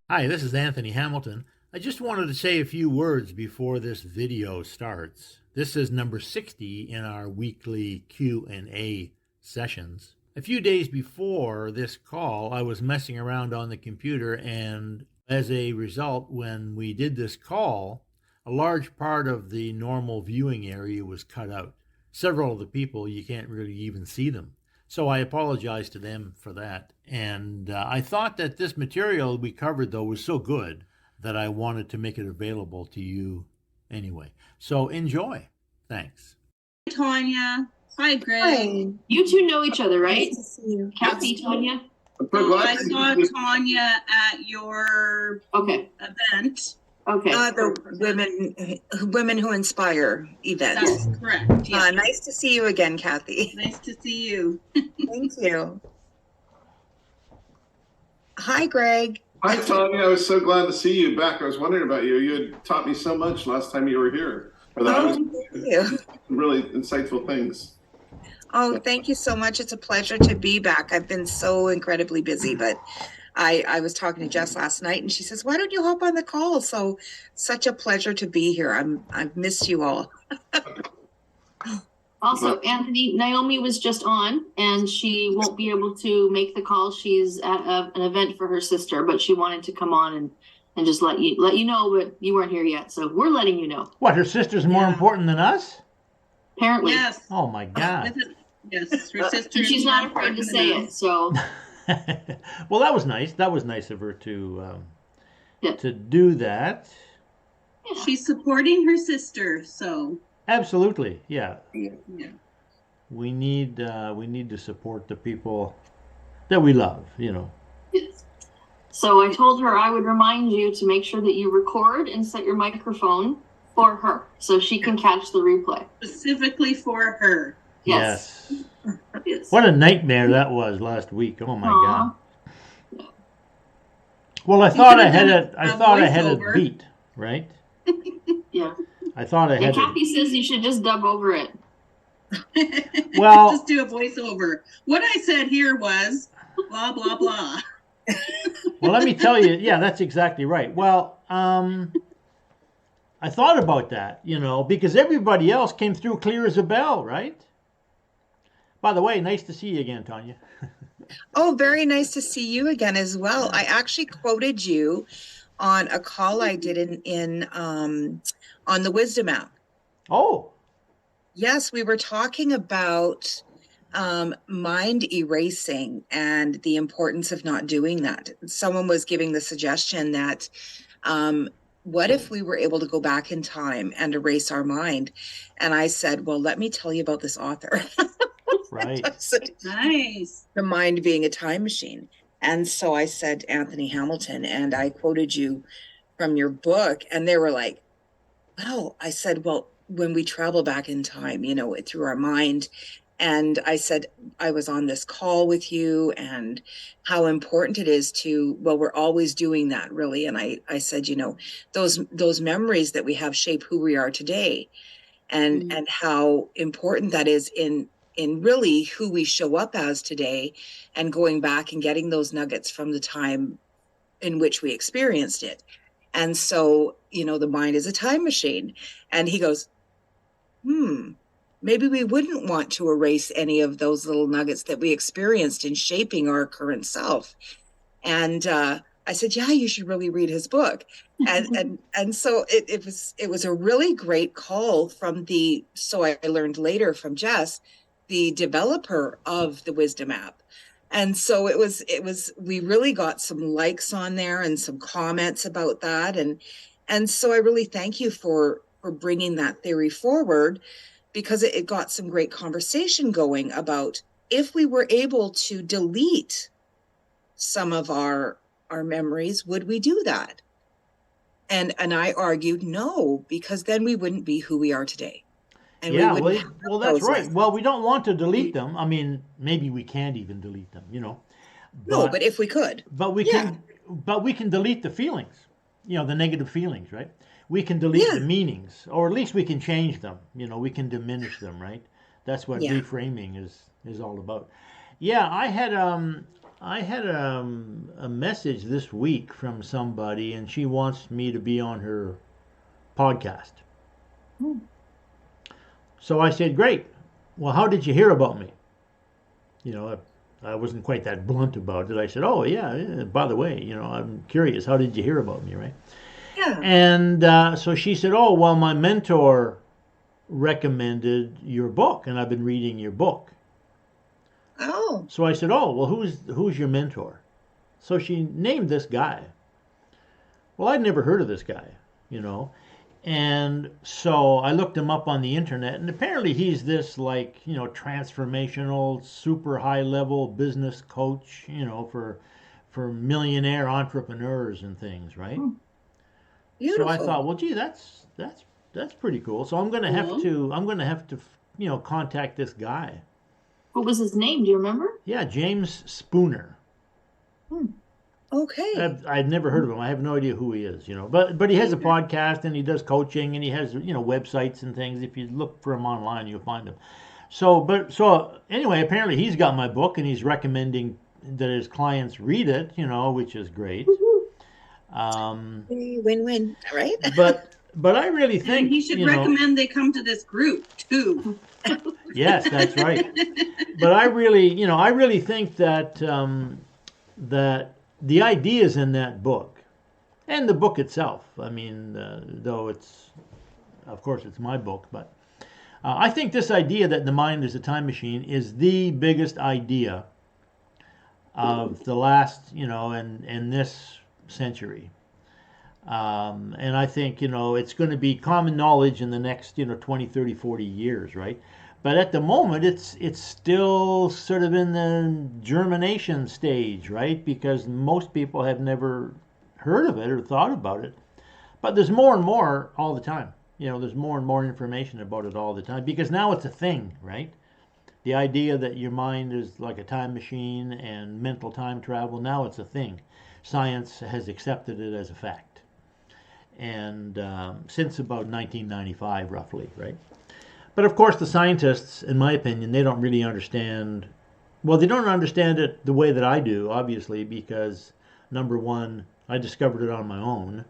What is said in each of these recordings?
Hi, this is Anthony Hamilton. I just wanted to say a few words before this video starts. This is number 60 in our weekly Q&A sessions. A few days before this call, I was messing around on the computer, and as a result, when we did this call, a large part of the normal viewing area was cut out. Several of the people, you can't really even see them. So I apologize to them for that. And I thought that this material we covered, though, was so good that I wanted to make it available to you anyway. So enjoy. Thanks. Tanya. Hi, Greg. Hi. You two know each other, right? Nice to see you. Kathy, Tanya. I saw Tanya at your Okay. event. Okay. The Women Who Inspire event. That's correct. Yeah. Nice to see you again, Kathy. Nice to see you. Thank you. Hi, Greg. Hi, Tanya. I was so glad to see you back. I was wondering about you. You had taught me so much last time you were here. Thank you. Really insightful things. Oh, thank you so much. It's a pleasure to be back. I've been so incredibly busy, but I was talking to Jess last night and she says, why don't you hop on the call? So such a pleasure to be here. I've missed you all. Also, Anthony, Naomi was just on and she won't be able to make the call. She's at an event for her sister, but she wanted to come on and just let you know, but you weren't here yet. So we're letting you know. What, her sister's more important than us? Apparently. Yes. Oh, my God. Yes, her sister. She's not afraid to say it. So. Well, that was nice. That was nice of her to do that. Yeah. She's supporting her sister, so. Absolutely, yeah. Yeah. We need to support the people that we love, you know. Yes. So I told her I would remind you to make sure that you record and set your microphone for her so she can catch the replay. Specifically for her. Yes. Yes. What a nightmare that was last week. Oh my God. Yeah. Well, I thought I had it beat, right? Yeah. I thought I had Kathy says you should just dub over it. Well, just do a voiceover. What I said here was blah blah blah. Well, let me tell you, yeah, that's exactly right. Well, I thought about that, you know, because everybody else came through clear as a bell, right? By the way, nice to see you again, Tanya. Oh, very nice to see you again as well. I actually quoted you on a call I did on the Wisdom app. Oh. Yes, we were talking about mind erasing and the importance of not doing that. Someone was giving the suggestion that what if we were able to go back in time and erase our mind? And I said, well, let me tell you about this author. Right. Nice. The mind being a time machine. And so I said, Anthony Hamilton, and I quoted you from your book. And they were like, wow. I said, well, when we travel back in time, you know, through our mind. And I said, I was on this call with you and how important it is to, well, we're always doing that really. And I said, you know, those memories that we have shape who we are today and how important that is in really who we show up as today and going back and getting those nuggets from the time in which we experienced it. And so, you know, the mind is a time machine. And he goes, maybe we wouldn't want to erase any of those little nuggets that we experienced in shaping our current self. And I said, yeah, you should really read his book. And so it was a really great call from so I learned later from Jess, the developer of the Wisdom app. And so we really got some likes on there and some comments about that. And so I really thank you for bringing that theory forward, because it got some great conversation going about if we were able to delete some of our memories, would we do that? And I argued no, because then we wouldn't be who we are today. And yeah, well, that's right. Well, we don't want to delete them. I mean, maybe we can't even delete them, you know. But if we could. But we can delete the feelings, you know, the negative feelings, right? We can delete the meanings, or at least we can change them. You know, we can diminish them, right? That's what reframing is all about. Yeah, I had I had a message this week from somebody, and she wants me to be on her podcast. Hmm. So I said, great. Well, how did you hear about me? You know, I wasn't quite that blunt about it. I said, oh, yeah, by the way, you know, I'm curious. How did you hear about me, right? Yeah. And so she said, oh, well, my mentor recommended your book, and I've been reading your book. Oh. So I said, oh, well, who's your mentor? So she named this guy. Well, I'd never heard of this guy, you know. And so I looked him up on the internet, and apparently he's this, like, you know, transformational, super high level business coach, you know, for millionaire entrepreneurs and things, right? Beautiful. So I thought, well, gee, that's pretty cool. So I'm gonna have to you know, contact this guy. What was his name? Do you remember? Yeah, James Spooner. Okay. I've never heard of him. I have no idea who he is, you know. But he has a podcast, and he does coaching, and he has, you know, websites and things. If you look for him online, you'll find him. So anyway, apparently he's got my book, and he's recommending that his clients read it, you know, which is great. Win-win, right? But I really And think he should you know, recommend they come to this group too. yes, that's right. But I really think that that the ideas in that book, and the book itself, I mean, though it's, of course, it's my book, but I think this idea that the mind is a time machine is the biggest idea of the last, you know, and this century. And I think, you know, it's going to be common knowledge in the next, you know, 20, 30, 40 years, right? But at the moment, it's still sort of in the germination stage, right? Because most people have never heard of it or thought about it. But there's more and more all the time. You know, there's more and more information about it all the time because now it's a thing, right? The idea that your mind is like a time machine and mental time travel, now it's a thing. Science has accepted it as a fact. And since about 1995, roughly, right? But of course, the scientists, in my opinion, they don't really understand. Well, they don't understand it the way that I do, obviously, because number one, I discovered it on my own.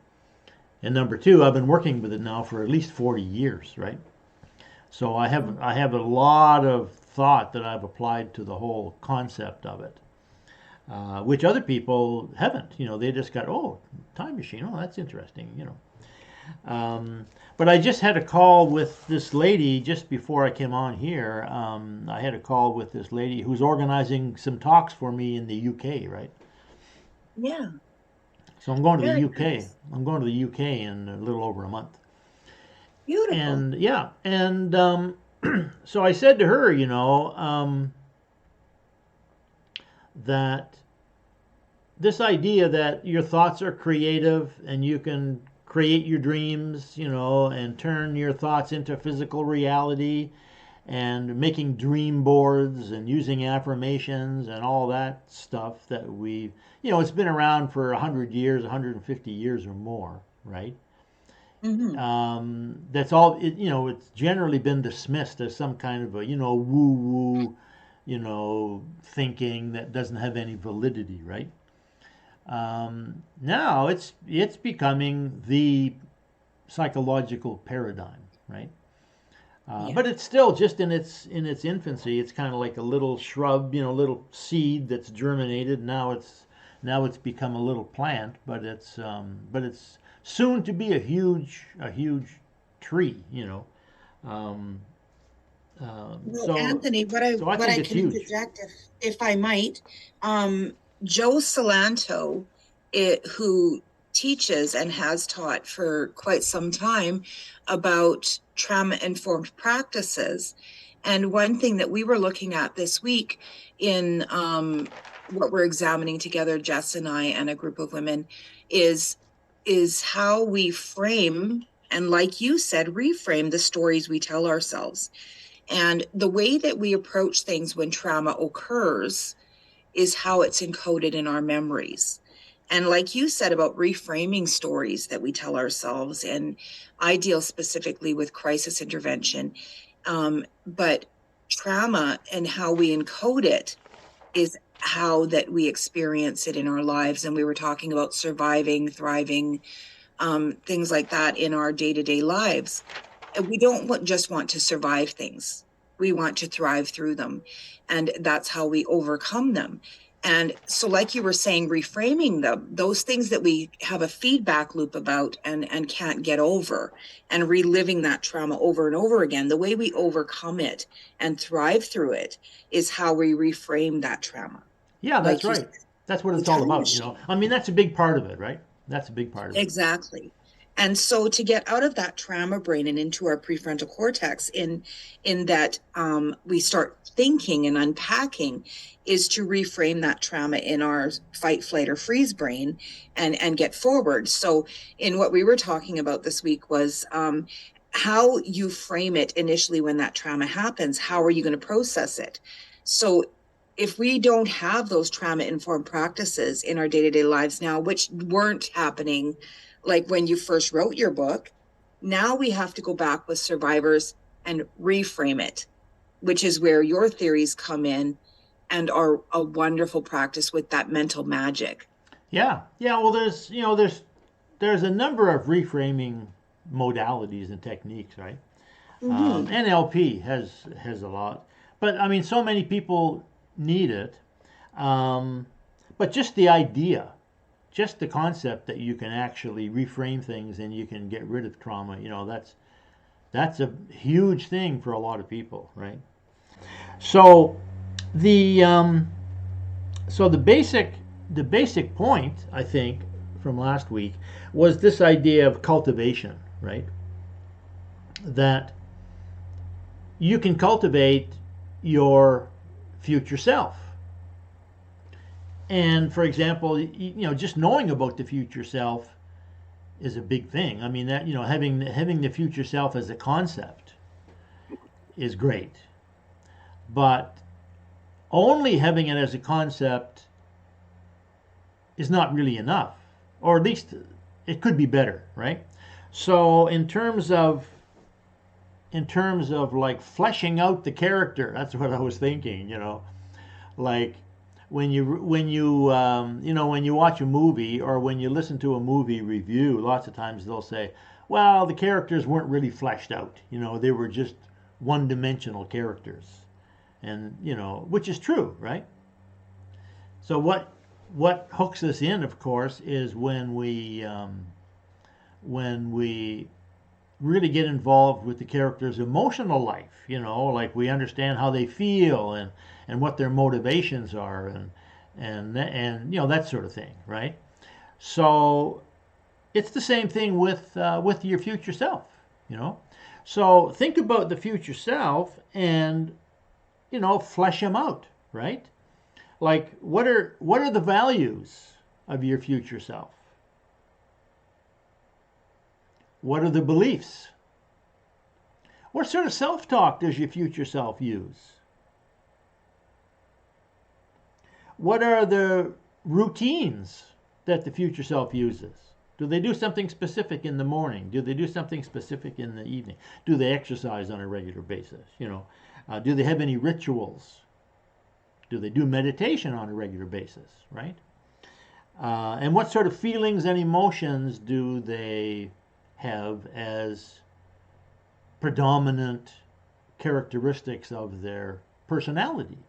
And number two, I've been working with it now for at least 40 years, right? So I have a lot of thought that I've applied to the whole concept of it, which other people haven't. You know, they just got, oh, time machine, oh, that's interesting, you know. But I just had a call with this lady just before I came on here. I had a call with this lady who's organizing some talks for me in the UK, right? Yeah. So I'm going to the Very UK. nice. I'm going to the UK in a little over a month. Beautiful. And yeah, and so I said to her, you know, that this idea that your thoughts are creative and you can create your dreams, you know, and turn your thoughts into physical reality, and making dream boards and using affirmations and all that stuff that we, you know, it's been around for 100 years, 150 years or more, right? That's all, you know, it's generally been dismissed as some kind of a, you know, woo-woo, you know, thinking that doesn't have any validity, right? Now it's becoming the psychological paradigm, right? But it's still just in its infancy. It's kind of like a little shrub, you know, little seed that's germinated. Now it's become a little plant, but it's soon to be a huge tree, you know. Well, Anthony, what I think it's can huge. interject, if I might, Joe Salanto, who teaches and has taught for quite some time about trauma-informed practices. And one thing that we were looking at this week in what we're examining together, Jess and I and a group of women, is how we frame, and like you said, reframe the stories we tell ourselves. And the way that we approach things when trauma occurs is how it's encoded in our memories. And like you said about reframing stories that we tell ourselves, and I deal specifically with crisis intervention, but trauma and how we encode it is how that we experience it in our lives. And we were talking about surviving, thriving, things like that in our day-to-day lives. And we don't just want to survive things. We want to thrive through them. And that's how we overcome them. And so, like you were saying, reframing them, those things that we have a feedback loop about and can't get over, and reliving that trauma over and over again, the way we overcome it and thrive through it is how we reframe that trauma. Yeah, that's Like you right. That's what the it's all time about, you know. machine. I mean, that's a big part of it, right? That's a big part of it. Exactly. And so to get out of that trauma brain and into our prefrontal cortex in that we start thinking and unpacking is to reframe that trauma in our fight, flight, or freeze brain and get forward. So in what we were talking about this week was how you frame it initially when that trauma happens. How are you going to process it? So if we don't have those trauma informed practices in our day-to-day lives now, which weren't happening like when you first wrote your book, now we have to go back with survivors and reframe it, which is where your theories come in and are a wonderful practice with that mental magic. Yeah. Yeah, well there's a number of reframing modalities and techniques, right? Mm-hmm. NLP has a lot. But I mean so many people need it. But just the idea, just the concept that you can actually reframe things and you can get rid of trauma, you know, that's a huge thing for a lot of people, right? So the the basic point, I think, from last week was this idea of cultivation, right? That you can cultivate your future self. And for example, you know, just knowing about the future self is a big thing. I mean, that, you know, having the future self as a concept is great. But only having it as a concept is not really enough, or at least it could be better, right? So in terms of like fleshing out the character, that's what I was thinking, you know, like when you you know, when you watch a movie or when you listen to a movie review, lots of times they'll say, well, the characters weren't really fleshed out, you know, they were just one-dimensional characters. And you know, which is true, right? So what hooks us in, of course, is when we really get involved with the character's emotional life, you know, like we understand how they feel and what their motivations are and you know, that sort of thing, right? So it's the same thing with your future self, you know. So think about the future self and, you know, flesh them out, right? Like what are the values of your future self? What are the beliefs? What sort of self-talk does your future self use? What are the routines that the future self uses? Do they do something specific in the morning? Do they do something specific in the evening? Do they exercise on a regular basis? You know, do they have any rituals? Do they do meditation on a regular basis, right? And what sort of feelings and emotions do they have as predominant characteristics of their personality?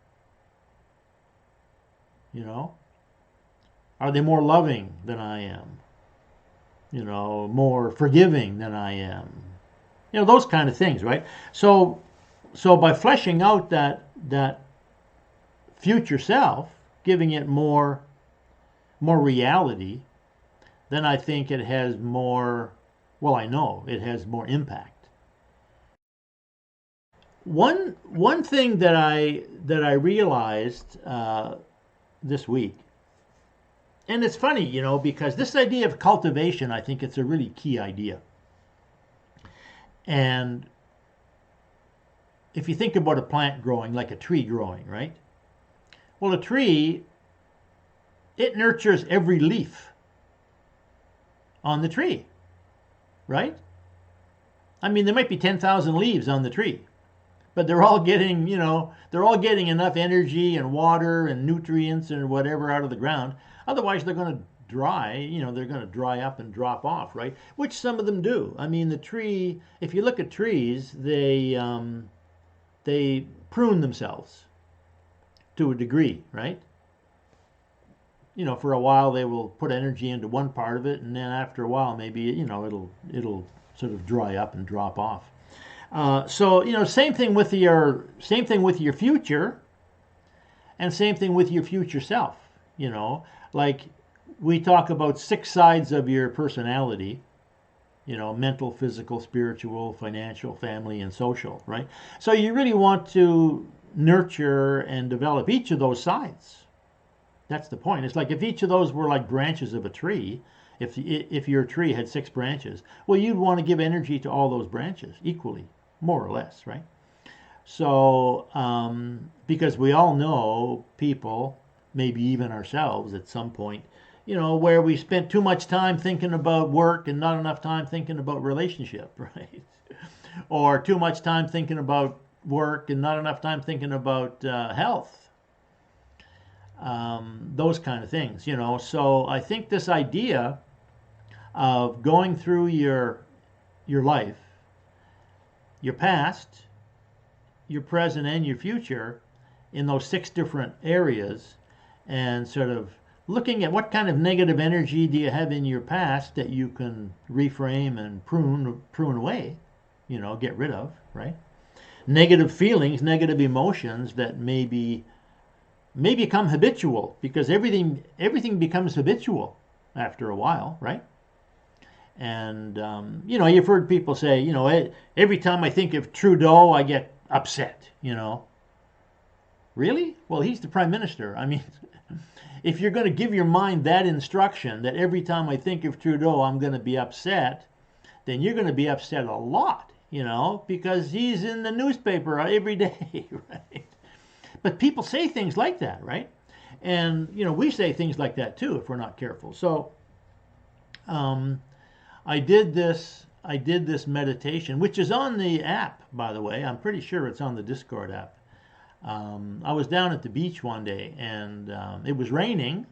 You know, are they more loving than I am? You know, more forgiving than I am? You know, those kind of things, right? So by fleshing out that future self, giving it more reality, then I think it has more, well, I know it has more impact. One thing that I realized this week, and it's funny, you know, because this idea of cultivation, I think it's a really key idea. And if you think about a plant growing, like a tree growing, right? Well, a tree, it nurtures every leaf on the tree, right? I mean, there might be 10,000 leaves on the tree, but they're all getting, they're all getting enough energy and water and nutrients and whatever out of the ground. Otherwise, they're going to dry, they're going to dry up and drop off, right? Which some of them do. I mean, the tree, if you look at trees, they prune themselves to a degree, right? For a while they will put energy into one part of it, and then after a while maybe it'll sort of dry up and drop off. So same thing with your future, and same thing with your future self. Like we talk about 6 sides of your personality. Mental, physical, spiritual, financial, family, and social, right? So you really want to nurture and develop each of those sides. That's the point. It's like if each of those were like branches of a tree, if your tree had 6 branches, well, you'd want to give energy to all those branches equally, more or less, right? So, because we all know people, maybe even ourselves at some point, where we spent too much time thinking about work and not enough time thinking about relationship, right? Or too much time thinking about work and not enough time thinking about health. Those kind of things, So I think this idea of going through your life, your past, your present, and your future in those 6 different areas, and sort of looking at what kind of negative energy do you have in your past that you can reframe and prune away, get rid of, right? Negative feelings, negative emotions that may become habitual, because everything becomes habitual after a while, right? And you've heard people say, every time I think of Trudeau, I get upset. Really? Well, he's the prime minister. I mean, if you're going to give your mind that instruction that every time I think of Trudeau, I'm going to be upset, then you're going to be upset a lot, because he's in the newspaper every day, right? But people say things like that, right? And, we say things like that too if we're not careful. So I did this meditation, which is on the app, by the way. I'm pretty sure it's on the Discord app. I was down at the beach one day, and it was raining,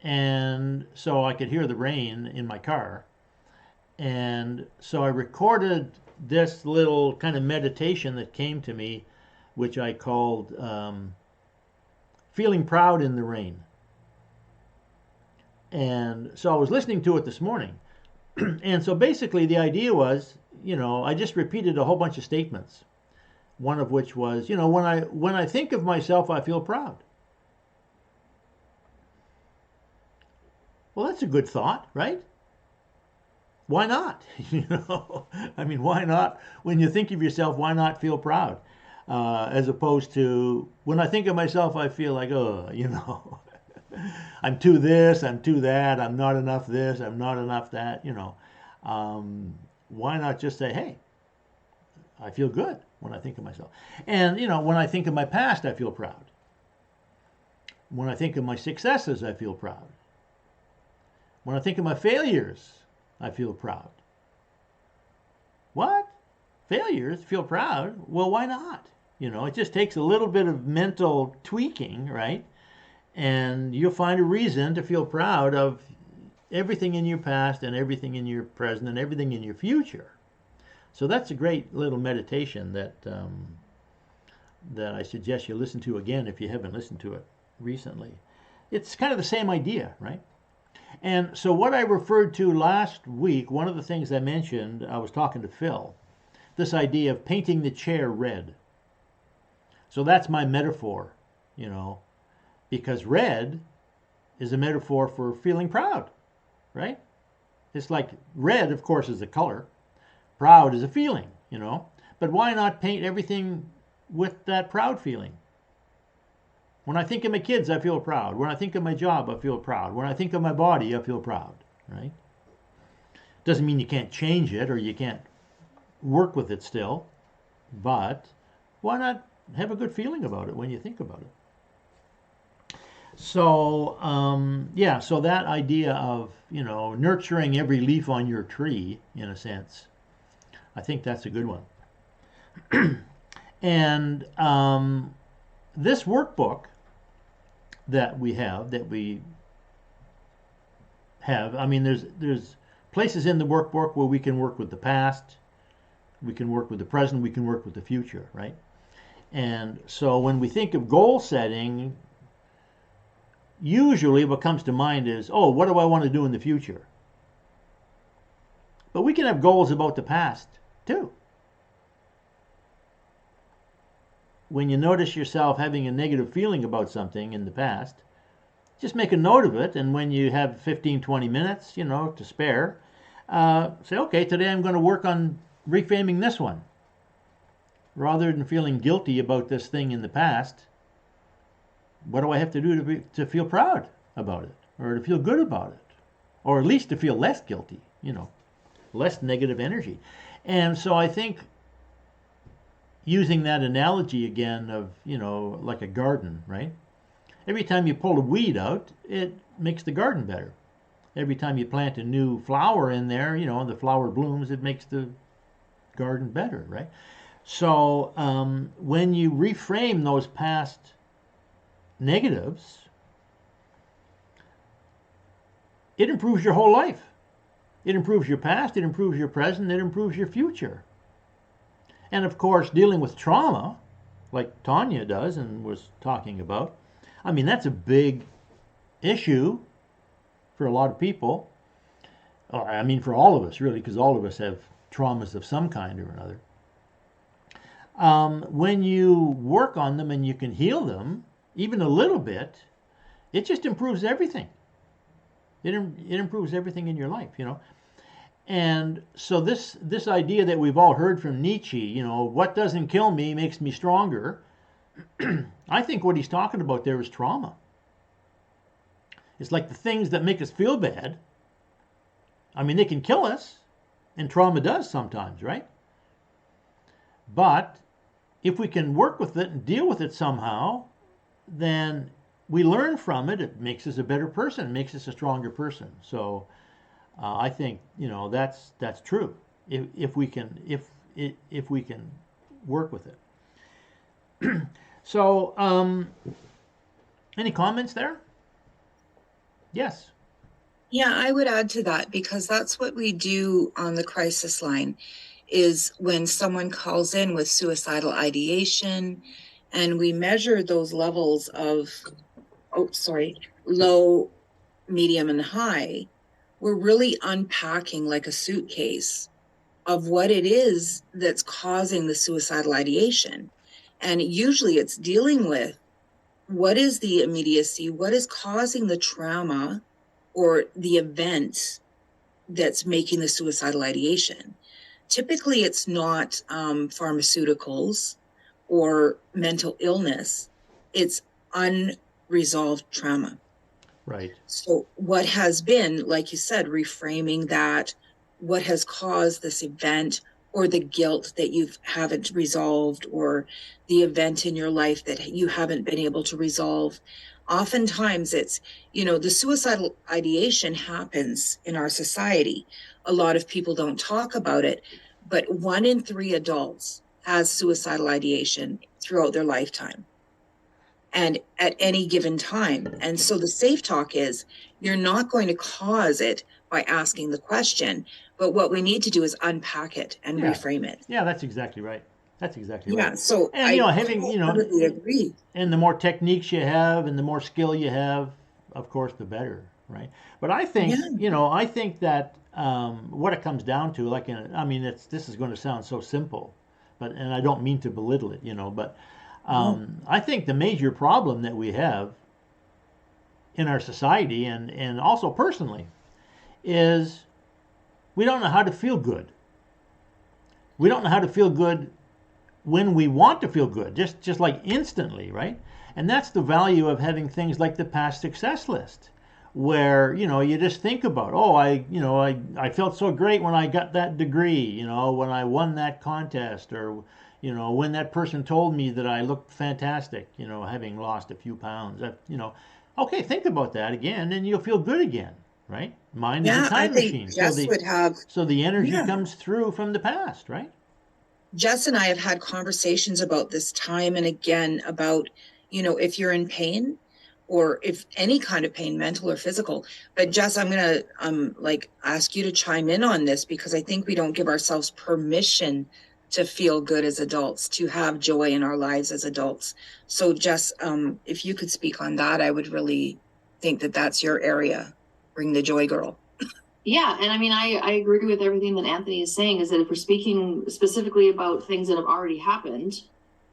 and so I could hear the rain in my car. And so I recorded this little kind of meditation that came to me, which I called Feeling Proud in the Rain. And so I was listening to it this morning. And so basically the idea was, I just repeated a whole bunch of statements. One of which was, when I think of myself, I feel proud. Well, that's a good thought, right? Why not? I mean, why not? When you think of yourself, why not feel proud? As opposed to, when I think of myself, I feel like, I'm too this, I'm too that, I'm not enough this, I'm not enough that, Why not just say, hey, I feel good when I think of myself. And, when I think of my past, I feel proud. When I think of my successes, I feel proud. When I think of my failures, I feel proud. What? Failures? Feel proud? Well, why not? It just takes a little bit of mental tweaking, right? And you'll find a reason to feel proud of everything in your past and everything in your present and everything in your future. So that's a great little meditation that I suggest you listen to again if you haven't listened to it recently. It's kind of the same idea, right? And so what I referred to last week, one of the things I mentioned, I was talking to Phil, this idea of painting the chair red. So that's my metaphor, because red is a metaphor for feeling proud, right? It's like red, of course, is a color. Proud is a feeling, But why not paint everything with that proud feeling? When I think of my kids, I feel proud. When I think of my job, I feel proud. When I think of my body, I feel proud, right? Doesn't mean you can't change it or you can't work with it still, but why not have a good feeling about it when you think about it? So, so that idea of, nurturing every leaf on your tree, in a sense, I think that's a good one. And this workbook that we have, I mean, there's places in the workbook where we can work with the past, we can work with the present, we can work with the future, right? And so when we think of goal setting, usually what comes to mind is, oh, what do I want to do in the future? But we can have goals about the past too. When you notice yourself having a negative feeling about something in the past, just make a note of it, and when you have 15, 20 minutes, to spare, say, okay, today I'm going to work on reframing this one. Rather than feeling guilty about this thing in the past, what do I have to do to feel proud about it, or to feel good about it, or at least to feel less guilty, less negative energy? And so I think using that analogy again of, like a garden, right? Every time you pull a weed out, it makes the garden better. Every time you plant a new flower in there, the flower blooms, it makes the garden better, right? So when you reframe those past negatives, it improves your whole life. It improves your past, it improves your present, it improves your future. And of course, dealing with trauma, like Tanya does and was talking about, I mean, that's a big issue for a lot of people. I mean, for all of us, really, because all of us have traumas of some kind or another. When you work on them and you can heal them, even a little bit, it just improves everything. It improves everything in your life, And so this idea that we've all heard from Nietzsche, what doesn't kill me makes me stronger. I think what he's talking about there is trauma. It's like the things that make us feel bad. I mean, they can kill us, and trauma does sometimes, right? But if we can work with it and deal with it somehow, then we learn from it. It makes us a better person. It makes us a stronger person. So I think that's true. If we can work with it. So any comments there? Yes. Yeah, I would add to that, because that's what we do on the crisis line, is when someone calls in with suicidal ideation, and we measure those levels of, low, medium, and high, we're really unpacking like a suitcase of what it is that's causing the suicidal ideation. And usually it's dealing with what is the immediacy, what is causing the trauma or the event that's making the suicidal ideation. Typically, it's not pharmaceuticals or mental illness. It's unresolved trauma. Right. So what has been, like you said, reframing that, what has caused this event, or the guilt that you haven't resolved, or the event in your life that you haven't been able to resolve. Oftentimes it's, the suicidal ideation happens in our society. A lot of people don't talk about it, but 1 in 3 adults has suicidal ideation throughout their lifetime and at any given time. And so the safe talk is, you're not going to cause it by asking the question, but what we need to do is unpack it and reframe it. Yeah, that's exactly right. That's exactly right. Yeah, so and I having totally agree. And the more techniques you have, and the more skill you have, of course, the better, right? But I think, I think that what it comes down to, this is going to sound so simple, and I don't mean to belittle it, but I think the major problem that we have in our society and also personally is we don't know how to feel good. We don't know how to feel good when we want to feel good, just like instantly, right? And that's the value of having things like the past success list, where you just think about, I felt so great when I got that degree, when I won that contest, or when that person told me that I looked fantastic, having lost a few pounds. Okay, think about that again, and you'll feel good again, right? Mind is a time machine. Jess would have. So the energy comes through from the past, right? Jess and I have had conversations about this time and again about, if you're in pain or if any kind of pain, mental or physical. But Jess, I'm going to ask you to chime in on this, because I think we don't give ourselves permission to feel good as adults, to have joy in our lives as adults. So Jess, if you could speak on that, I would really think that that's your area. Bring the joy, girl. Yeah, and I mean, I agree with everything that Anthony is saying, is that if we're speaking specifically about things that have already happened,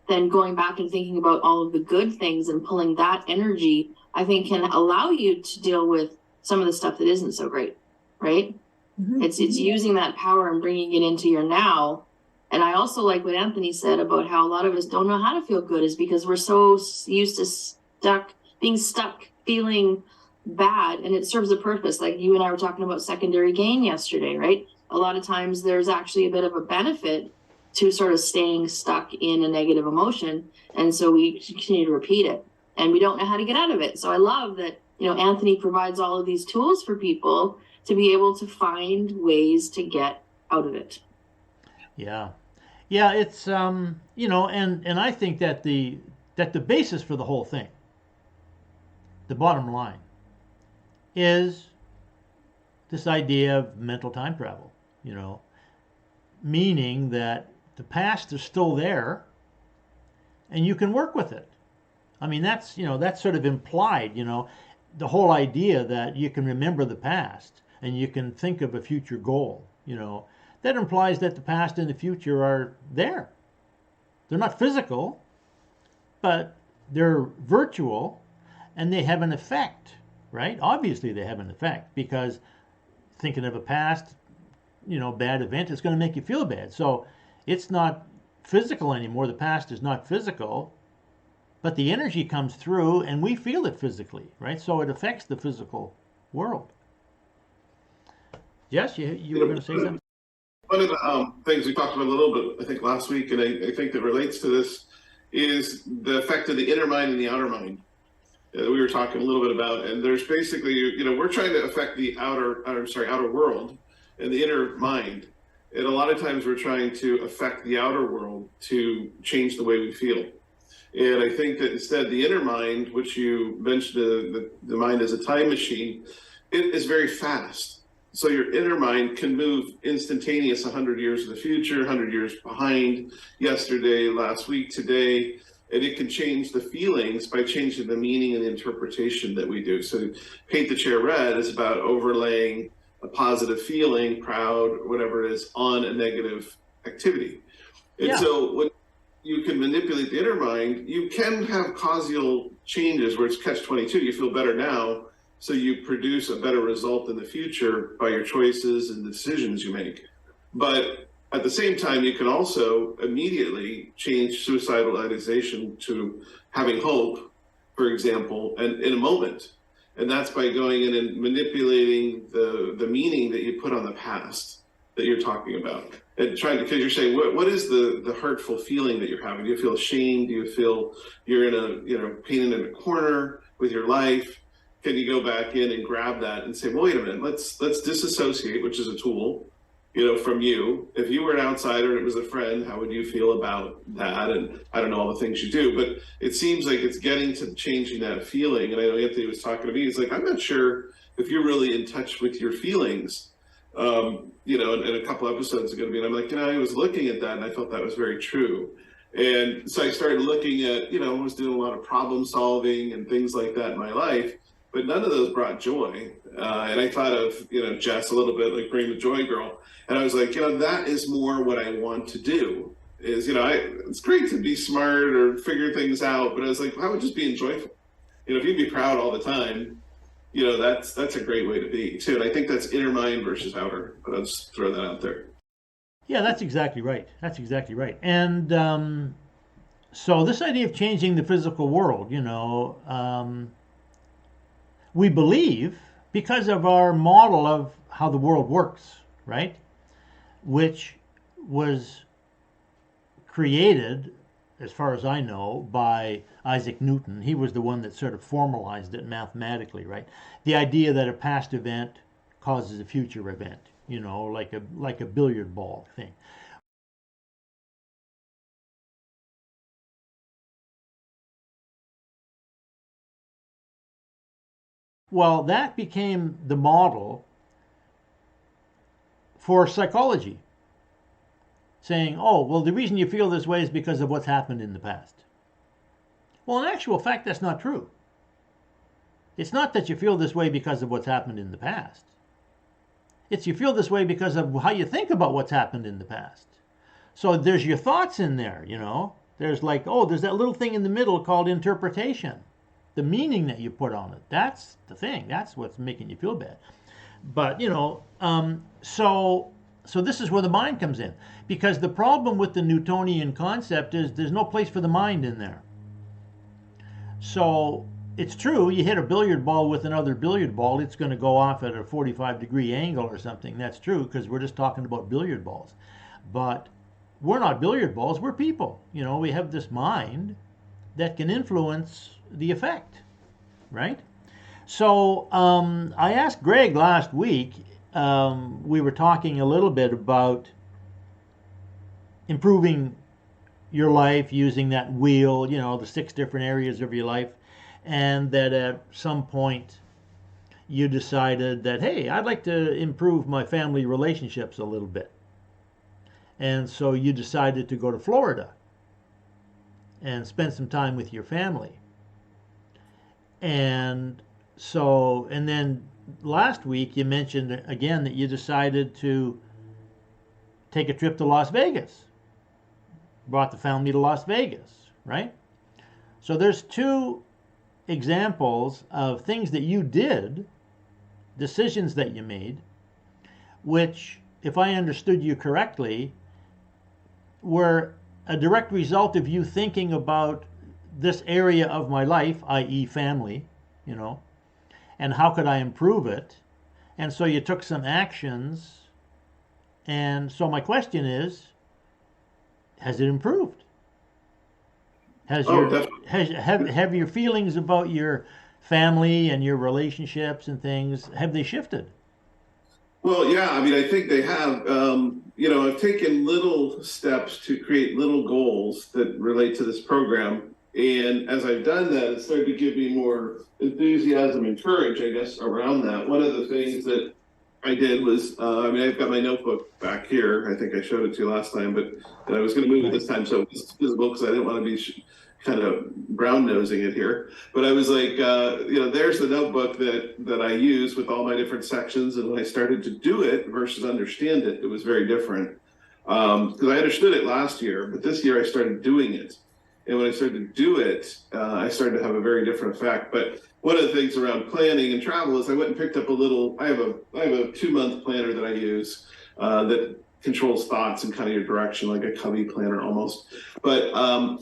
then going back and thinking about all of the good things and pulling that energy, I think can allow you to deal with some of the stuff that isn't so great, right? Mm-hmm. It's using that power and bringing it into your now. And I also like what Anthony said about how a lot of us don't know how to feel good, is because we're so used to being stuck, feeling bad, and it serves a purpose. Like you and I were talking about secondary gain yesterday, right? A lot of times there's actually a bit of a benefit to sort of staying stuck in a negative emotion, and so we continue to repeat it and we don't know how to get out of it. So I love that, Anthony provides all of these tools for people to be able to find ways to get out of it. Yeah, it's and I think that the basis for the whole thing, the bottom line, is this idea of mental time travel, meaning that the past is still there and you can work with it. I mean, that's sort of implied, the whole idea that you can remember the past and you can think of a future goal, that implies that the past and the future are there. They're not physical, but they're virtual, and they have an effect, right? Obviously they have an effect, because thinking of a past, bad event is going to make you feel bad. So it's not physical anymore. The past is not physical, but the energy comes through and we feel it physically, right? So it affects the physical world. Yes, you were going to say something? One of the things we talked about a little bit, I think, last week, and I think that relates to this, is the effect of the inner mind and the outer mind. We were talking a little bit about, and there's basically, we're trying to affect the outer world and the inner mind. And a lot of times we're trying to affect the outer world to change the way we feel. And I think that instead the inner mind, which you mentioned, the mind as a time machine, it is very fast. So your inner mind can move instantaneous 100 years in the future, 100 years behind, yesterday, last week, today, and it can change the feelings by changing the meaning and the interpretation that we do. So Paint the Chair Red is about overlaying a positive feeling, proud, whatever it is, on a negative activity. And so when you can manipulate the inner mind, you can have causal changes where it's catch-22. You feel better now, so you produce a better result in the future by your choices and the decisions you make. But at the same time, you can also immediately change suicidal ideation to having hope, for example, and in a moment. And that's by going in and manipulating the meaning that you put on the past that you're talking about. And trying to, because you're saying, what is the hurtful feeling that you're having? Do you feel ashamed? Do you feel you're in a, painted in a corner with your life? Can you go back in and grab that and say, well, wait a minute, let's disassociate, which is a tool, from you. If you were an outsider and it was a friend, how would you feel about that? And I don't know all the things you do, but it seems like it's getting to changing that feeling. And I know Anthony was talking to me. He's like, I'm not sure if you're really in touch with your feelings, and a couple episodes ago to me. And I'm like, I was looking at that and I felt that was very true. And so I started looking at, I was doing a lot of problem solving and things like that in my life, but none of those brought joy. And I thought of, Jess a little bit, like Bring the Joy Girl. And I was like, that is more what I want to do is, it's great to be smart or figure things out, but I was like, I would just be joyful. If you'd be proud all the time, that's a great way to be too. And I think that's inner mind versus outer, but I'll just throw that out there. Yeah, that's exactly right. And so this idea of changing the physical world, we believe, because of our model of how the world works, right? Which was created, as far as I know, by Isaac Newton. He was the one that sort of formalized it mathematically, right? The idea that a past event causes a future event, like a billiard ball thing. Well, that became the model for psychology, saying, oh, well, the reason you feel this way is because of what's happened in the past. Well, in actual fact, that's not true. It's not that you feel this way because of what's happened in the past. It's you feel this way because of how you think about what's happened in the past. So there's your thoughts in there, you know. There's like, oh, there's that little thing in the middle called interpretation. The meaning that you put on it. That's the thing. That's what's making you feel bad. But, you know, so this is where the mind comes in. Because the problem with the Newtonian concept is there's no place for the mind in there. So it's true, you hit a billiard ball with another billiard ball, it's going to go off at a 45-degree angle or something. That's true, because we're just talking about billiard balls. But we're not billiard balls, we're people. You know, we have this mind that can influence the effect, right? So I asked Greg last week, we were talking a little bit about improving your life using that wheel, you know, the 6 different areas of your life, and that at some point you decided that, hey, I'd like to improve my family relationships a little bit. And so you decided to go to Florida and spend some time with your family. And so, and then last week you mentioned again that you decided to take a trip to Las Vegas. Brought the family to Las Vegas, right? So there's 2 examples of things that you did, decisions that you made, which, if I understood you correctly, were a direct result of you thinking about this area of my life, i.e. family, you know, and how could I improve it? And so you took some actions. And so my question is, has it improved? Has have your feelings about your family and your relationships and things, have they shifted? Well, yeah, I mean, I think they have. You know, I've taken little steps to create little goals that relate to this program. And as I've done that, it started to give me more enthusiasm and courage, I guess, around that. One of the things that I did was, I mean, I've got my notebook back here. I think I showed it to you last time, but I was going to move it this time so it's visible because I didn't want to be kind of brown nosing it here. But I was like, you know, there's the notebook that I use with all my different sections. And when I started to do it versus understand it, it was very different. Because I understood it last year, but this year I started doing it. And when I started to do it, I started to have a very different effect. But one of the things around planning and travel is I went and picked up I have a 2-month planner that I use that controls thoughts and kind of your direction, like a cubby planner almost. But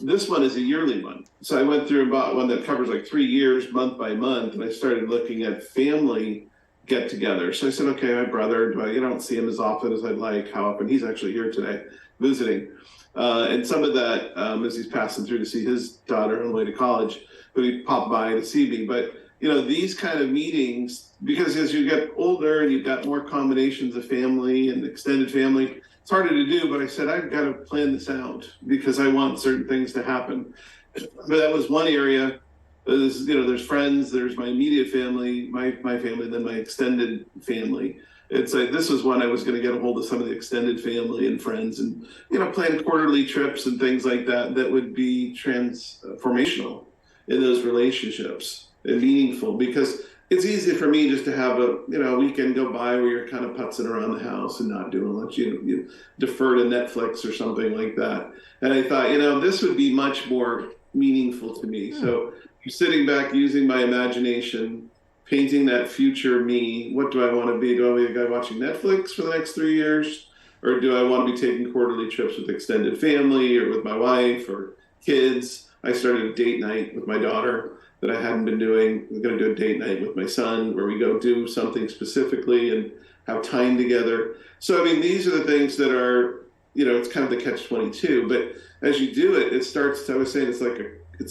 this one is a yearly one. So I went through and bought one that covers like 3 years, month by month. And I started looking at family get-together. So I said, okay, my brother, you don't see him as often as I'd like. How often? He's actually here today visiting. And some of that, as he's passing through to see his daughter on the way to college, but he popped by to see me. But, you know, these kind of meetings, because as you get older and you've got more combinations of family and extended family, it's harder to do. But I said, I've got to plan this out because I want certain things to happen. But that was one area. There's friends, there's my immediate family, my family, then my extended family. It's like, this was when I was going to get a hold of some of the extended family and friends and, you know, plan quarterly trips and things like that would be transformational in those relationships and meaningful, because it's easy for me just to have a weekend go by where you're kind of putzing around the house and not doing much, you defer to Netflix or something like that. And I thought, this would be much more meaningful to me. So I'm sitting back using my imagination, painting that future me. What do I want to be? Do I want to be a guy watching Netflix for the next 3 years? Or do I want to be taking quarterly trips with extended family or with my wife or kids? I started a date night with my daughter that I hadn't been doing. We're going to do a date night with my son where we go do something specifically and have time together. So, I mean, these are the things that are, it's kind of the catch-22. But as you do it, it starts, I was saying, it's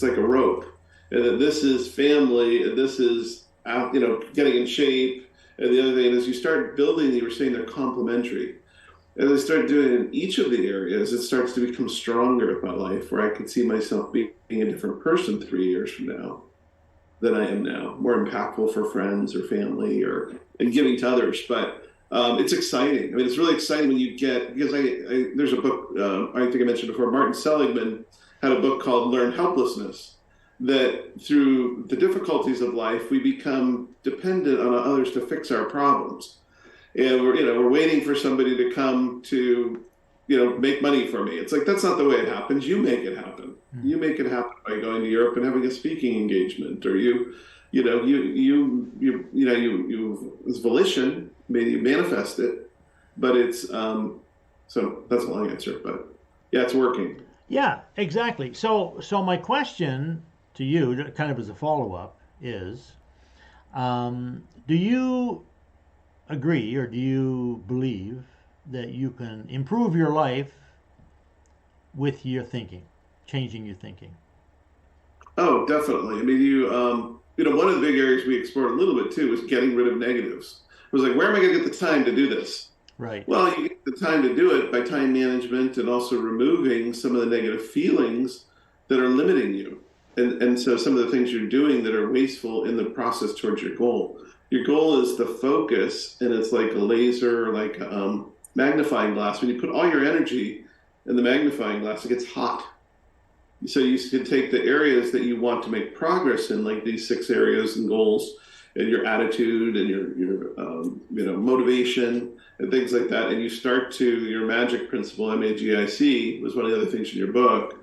like a rope. And that this is family, and this is getting in shape. And the other thing is you start building, you were saying they're complementary. As I start doing it in each of the areas, it starts to become stronger with my life, where I could see myself being a different person 3 years from now. than I am now, more impactful for friends or family and giving to others. But it's exciting. I mean, it's really exciting when you get, because there's a book, I think I mentioned before, Martin Seligman had a book called Learn Helplessness, that through the difficulties of life, we become dependent on others to fix our problems. And we're waiting for somebody to come to, make money for me. It's like, that's not the way it happens. You make it happen. You make it happen by going to Europe and having a speaking engagement, or it's volition, maybe you manifest it, but it's, so that's a long answer, but yeah, it's working. Yeah, exactly. So my question to you, kind of as a follow-up, is, do you agree, or do you believe that you can improve your life with your thinking, changing your thinking? Oh, definitely. I mean, one of the big areas we explored a little bit too was getting rid of negatives. It was like, where am I going to get the time to do this? Right. Well, you get the time to do it by time management and also removing some of the negative feelings that are limiting you. And so some of the things you're doing that are wasteful in the process towards your goal. Your goal is the focus, and it's like a laser, like a magnifying glass. When you put all your energy in the magnifying glass, it gets hot. So you can take the areas that you want to make progress in, like these 6 areas and goals, and your attitude and your motivation and things like that, and you start to your magic principle, MAGIC, was one of the other things in your book,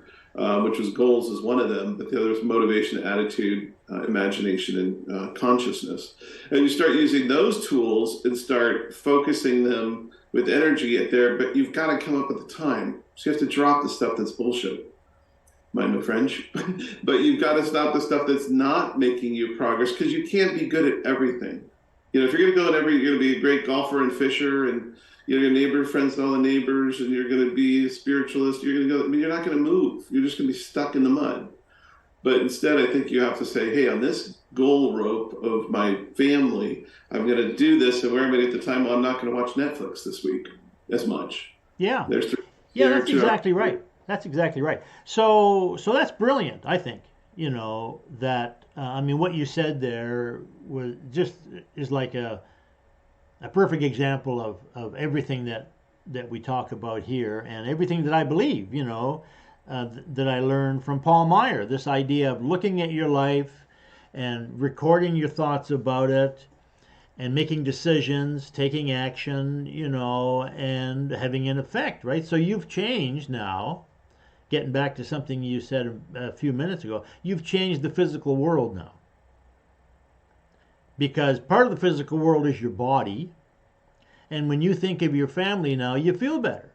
which was goals is one of them, but the other was motivation, attitude, imagination, and consciousness. And you start using those tools and start focusing them with energy at there, but you've got to come up with the time. So you have to drop the stuff that's bullshit. Mind my French. But you've got to stop the stuff that's not making you progress, because you can't be good at everything. If you're going to go you're going to be a great golfer and fisher, and your neighbor friends and all the neighbors, and you're going to be a spiritualist, you're going to go, I mean, you're not going to move. You're just going to be stuck in the mud. But instead, I think you have to say, hey, on this goal rope of my family, I'm going to do this, and where am I at the time? Well, I'm not going to watch Netflix this week as much. Yeah. That's exactly right. That's exactly right. So that's brilliant, I think. That I mean, what you said there is like a perfect example of everything that we talk about here, and everything that I believe, that I learned from Paul Meyer. This idea of looking at your life and recording your thoughts about it, and making decisions, taking action, and having an effect, right? So you've changed now. Getting back to something you said a few minutes ago, you've changed the physical world now. Because part of the physical world is your body. And when you think of your family now, you feel better.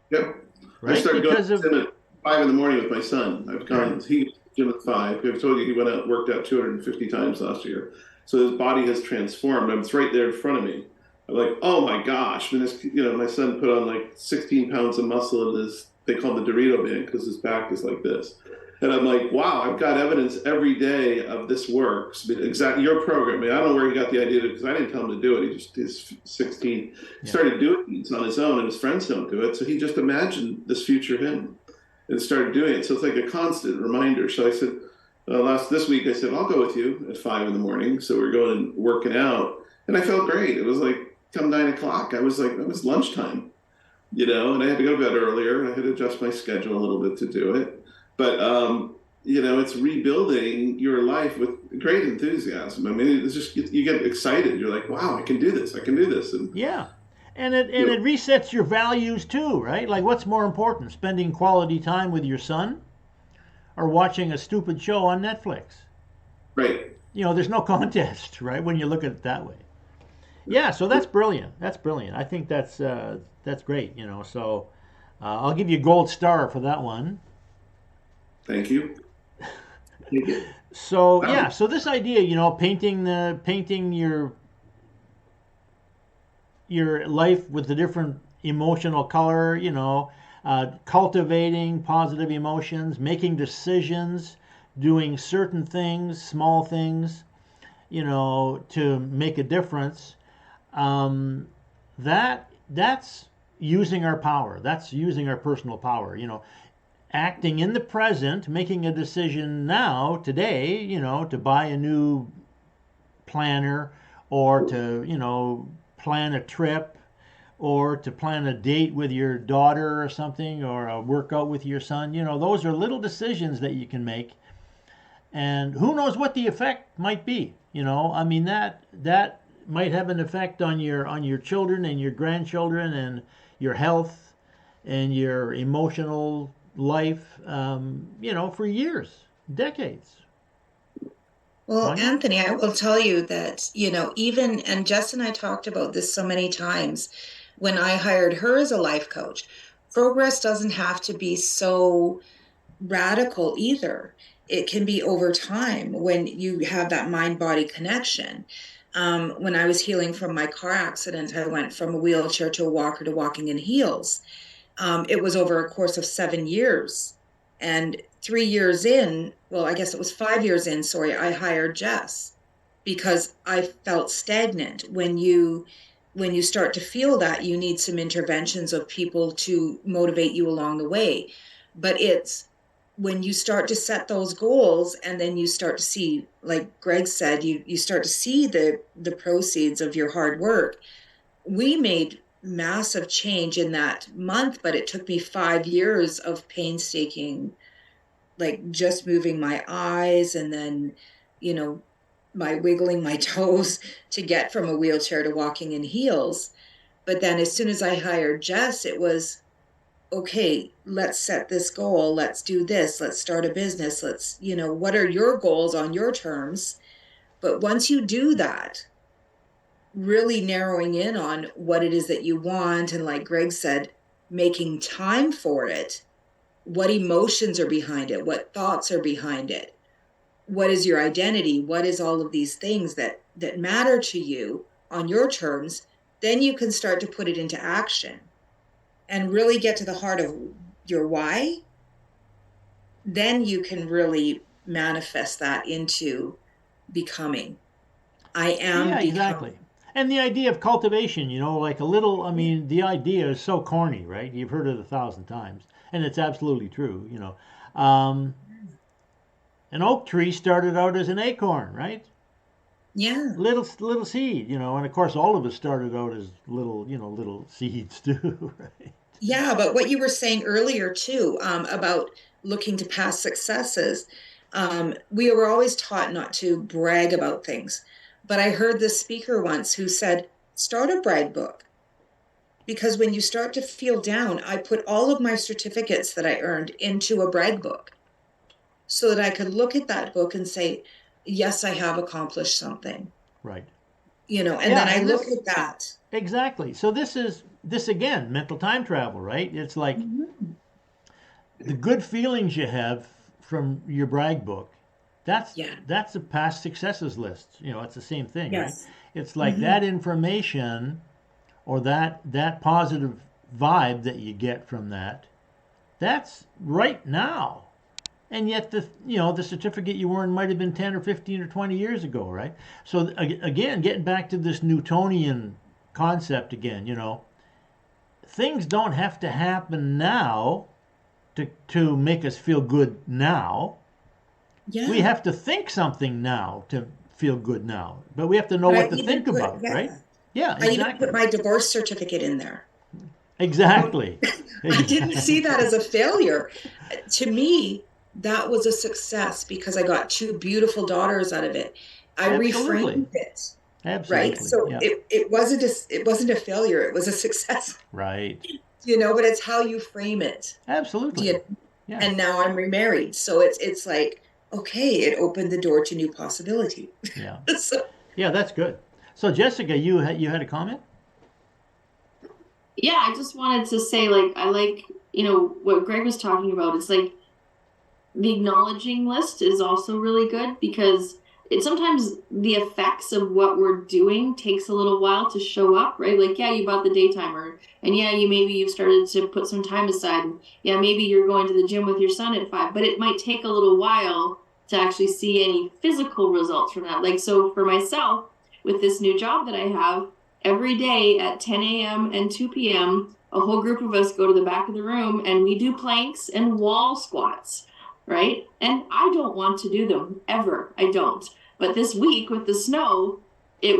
Yep. Right? I started going to the gym at 5 in the morning with my son. He goes to the gym at 5. I've told you he went out and worked out 250 times last year. So his body has transformed. It's right there in front of me. I'm like, oh my gosh. And my son put on like 16 pounds of muscle in his, they call it the Dorito band, because his back is like this. And I'm like, wow, I've got evidence every day of this works. I mean, exactly your program. I mean, I don't know where he got the idea, because I didn't tell him to do it. He's 16. He started doing it on his own, and his friends don't do it. So he just imagined this future him and started doing it. So it's like a constant reminder. So I said, this week, I said, I'll go with you at 5 in the morning. So we're going and working out. And I felt great. It was like, come 9 o'clock, it was lunchtime. And I had to go to bed earlier. I had to adjust my schedule a little bit to do it. But, it's rebuilding your life with great enthusiasm. I mean, it's just, you get excited. You're like, wow, I can do this. I can do this. And yeah. And it resets your values too, right? Like, what's more important, spending quality time with your son or watching a stupid show on Netflix? Right. There's no contest, right? When you look at it that way. Yeah, so that's brilliant. That's brilliant. I think that's great. So I'll give you a gold star for that one. Thank you. So yeah, so this idea, painting your life with a different emotional color, cultivating positive emotions, making decisions, doing certain things, small things, to make a difference. That's using our power. That's using our personal power. acting in the present, making a decision now, today, to buy a new planner, or to, plan a trip, or to plan a date with your daughter or something, or a workout with your son. Those are little decisions that you can make. And who knows what the effect might be? I mean, that might have an effect on your children and your grandchildren and your health and your emotional life, for years, decades. Well, Right? Anthony, I will tell you that, even, and Jess and I talked about this so many times, when I hired her as a life coach, progress doesn't have to be so radical either. It can be over time when you have that mind-body connection. When I was healing from my car accident, I went from a wheelchair to a walker to walking in heels. It was over a course of 7 years. And 3 years in, well, I guess it was 5 years in, sorry, I hired Jess because I felt stagnant. When you start to feel that, you need some interventions of people to motivate you along the way. But it's when you start to set those goals, and then you start to see, like Greg said, you start to see the proceeds of your hard work. We made massive change in that month, but it took me 5 years of painstaking, like just moving my eyes and then, my wiggling my toes to get from a wheelchair to walking in heels. But then as soon as I hired Jess, it was, okay, let's set this goal. Let's do this. Let's start a business. Let's, what are your goals on your terms? But once you do that, really narrowing in on what it is that you want, and like Greg said, making time for it, what emotions are behind it, what thoughts are behind it, what is your identity, what is all of these things that matter to you on your terms, then you can start to put it into action and really get to the heart of your why. Then you can really manifest that into becoming. I am Yeah, becoming. exactly. And the idea of cultivation, like a little, I mean, the idea is so corny, right? You've heard it 1,000 times, and it's absolutely true, An oak tree started out as an acorn, right? Yeah. Little seed, and of course all of us started out as little seeds too, right? Yeah, but what you were saying earlier too, about looking to past successes, we were always taught not to brag about things. But I heard this speaker once who said, start a brag book. Because when you start to feel down, I put all of my certificates that I earned into a brag book so that I could look at that book and say, yes, I have accomplished something. Right. And Yeah, then I and look this at that. exactly. So this again, mental time travel, right? It's like the good feelings you have from your brag book. Yeah. That's a past successes list. It's the same thing, right? Yes. It's like that information, or that positive vibe that you get from that. That's right now. And yet the certificate you earned might have been 10 or 15 or 20 years ago, right? So again, getting back to this Newtonian concept again, things don't have to happen now to make us feel good now. Yeah. We have to think something now to feel good now, but we have to know But what I to even think put- about, yeah. right? Yeah, I even exactly. put my divorce certificate in there. Exactly. I didn't see that as a failure. To me, that was a success because I got 2 beautiful daughters out of it. I Absolutely. reframed it, Absolutely. right? So Yeah. it wasn't a failure. It was a success, Right. but it's how you frame it. Absolutely. Yeah. And now I'm remarried. So it's like, okay, it opened the door to new possibility. Yeah. So Yeah, that's good. So Jessica, you had a comment? Yeah, I just wanted to say, like, I like, what Greg was talking about. It's like the acknowledging list is also really good because sometimes the effects of what we're doing takes a little while to show up, right? Like, yeah, you bought the day timer, and yeah, you've started to put some time aside, and yeah, maybe you're going to the gym with your son at 5, but it might take a little while to actually see any physical results from that. Like, so for myself, with this new job that I have, every day at 10 a.m. and 2 p.m., a whole group of us go to the back of the room and we do planks and wall squats, right? And I don't want to do them ever. I don't. But this week with the snow, I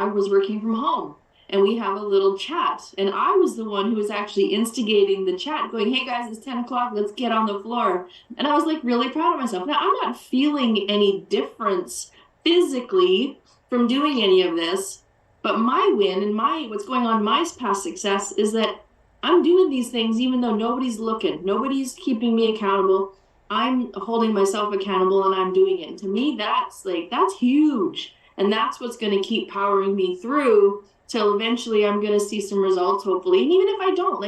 was working from home and we have a little chat. And I was the one who was actually instigating the chat, going, hey guys, it's 10 o'clock, let's get on the floor. And I was like really proud of myself. Now, I'm not feeling any difference physically from doing any of this, but my win and what's going on in my past success is that I'm doing these things even though nobody's looking, nobody's keeping me accountable. I'm holding myself accountable and I'm doing it. And to me, that's huge. And that's what's going to keep powering me through till eventually I'm going to see some results, hopefully. And even if I don't,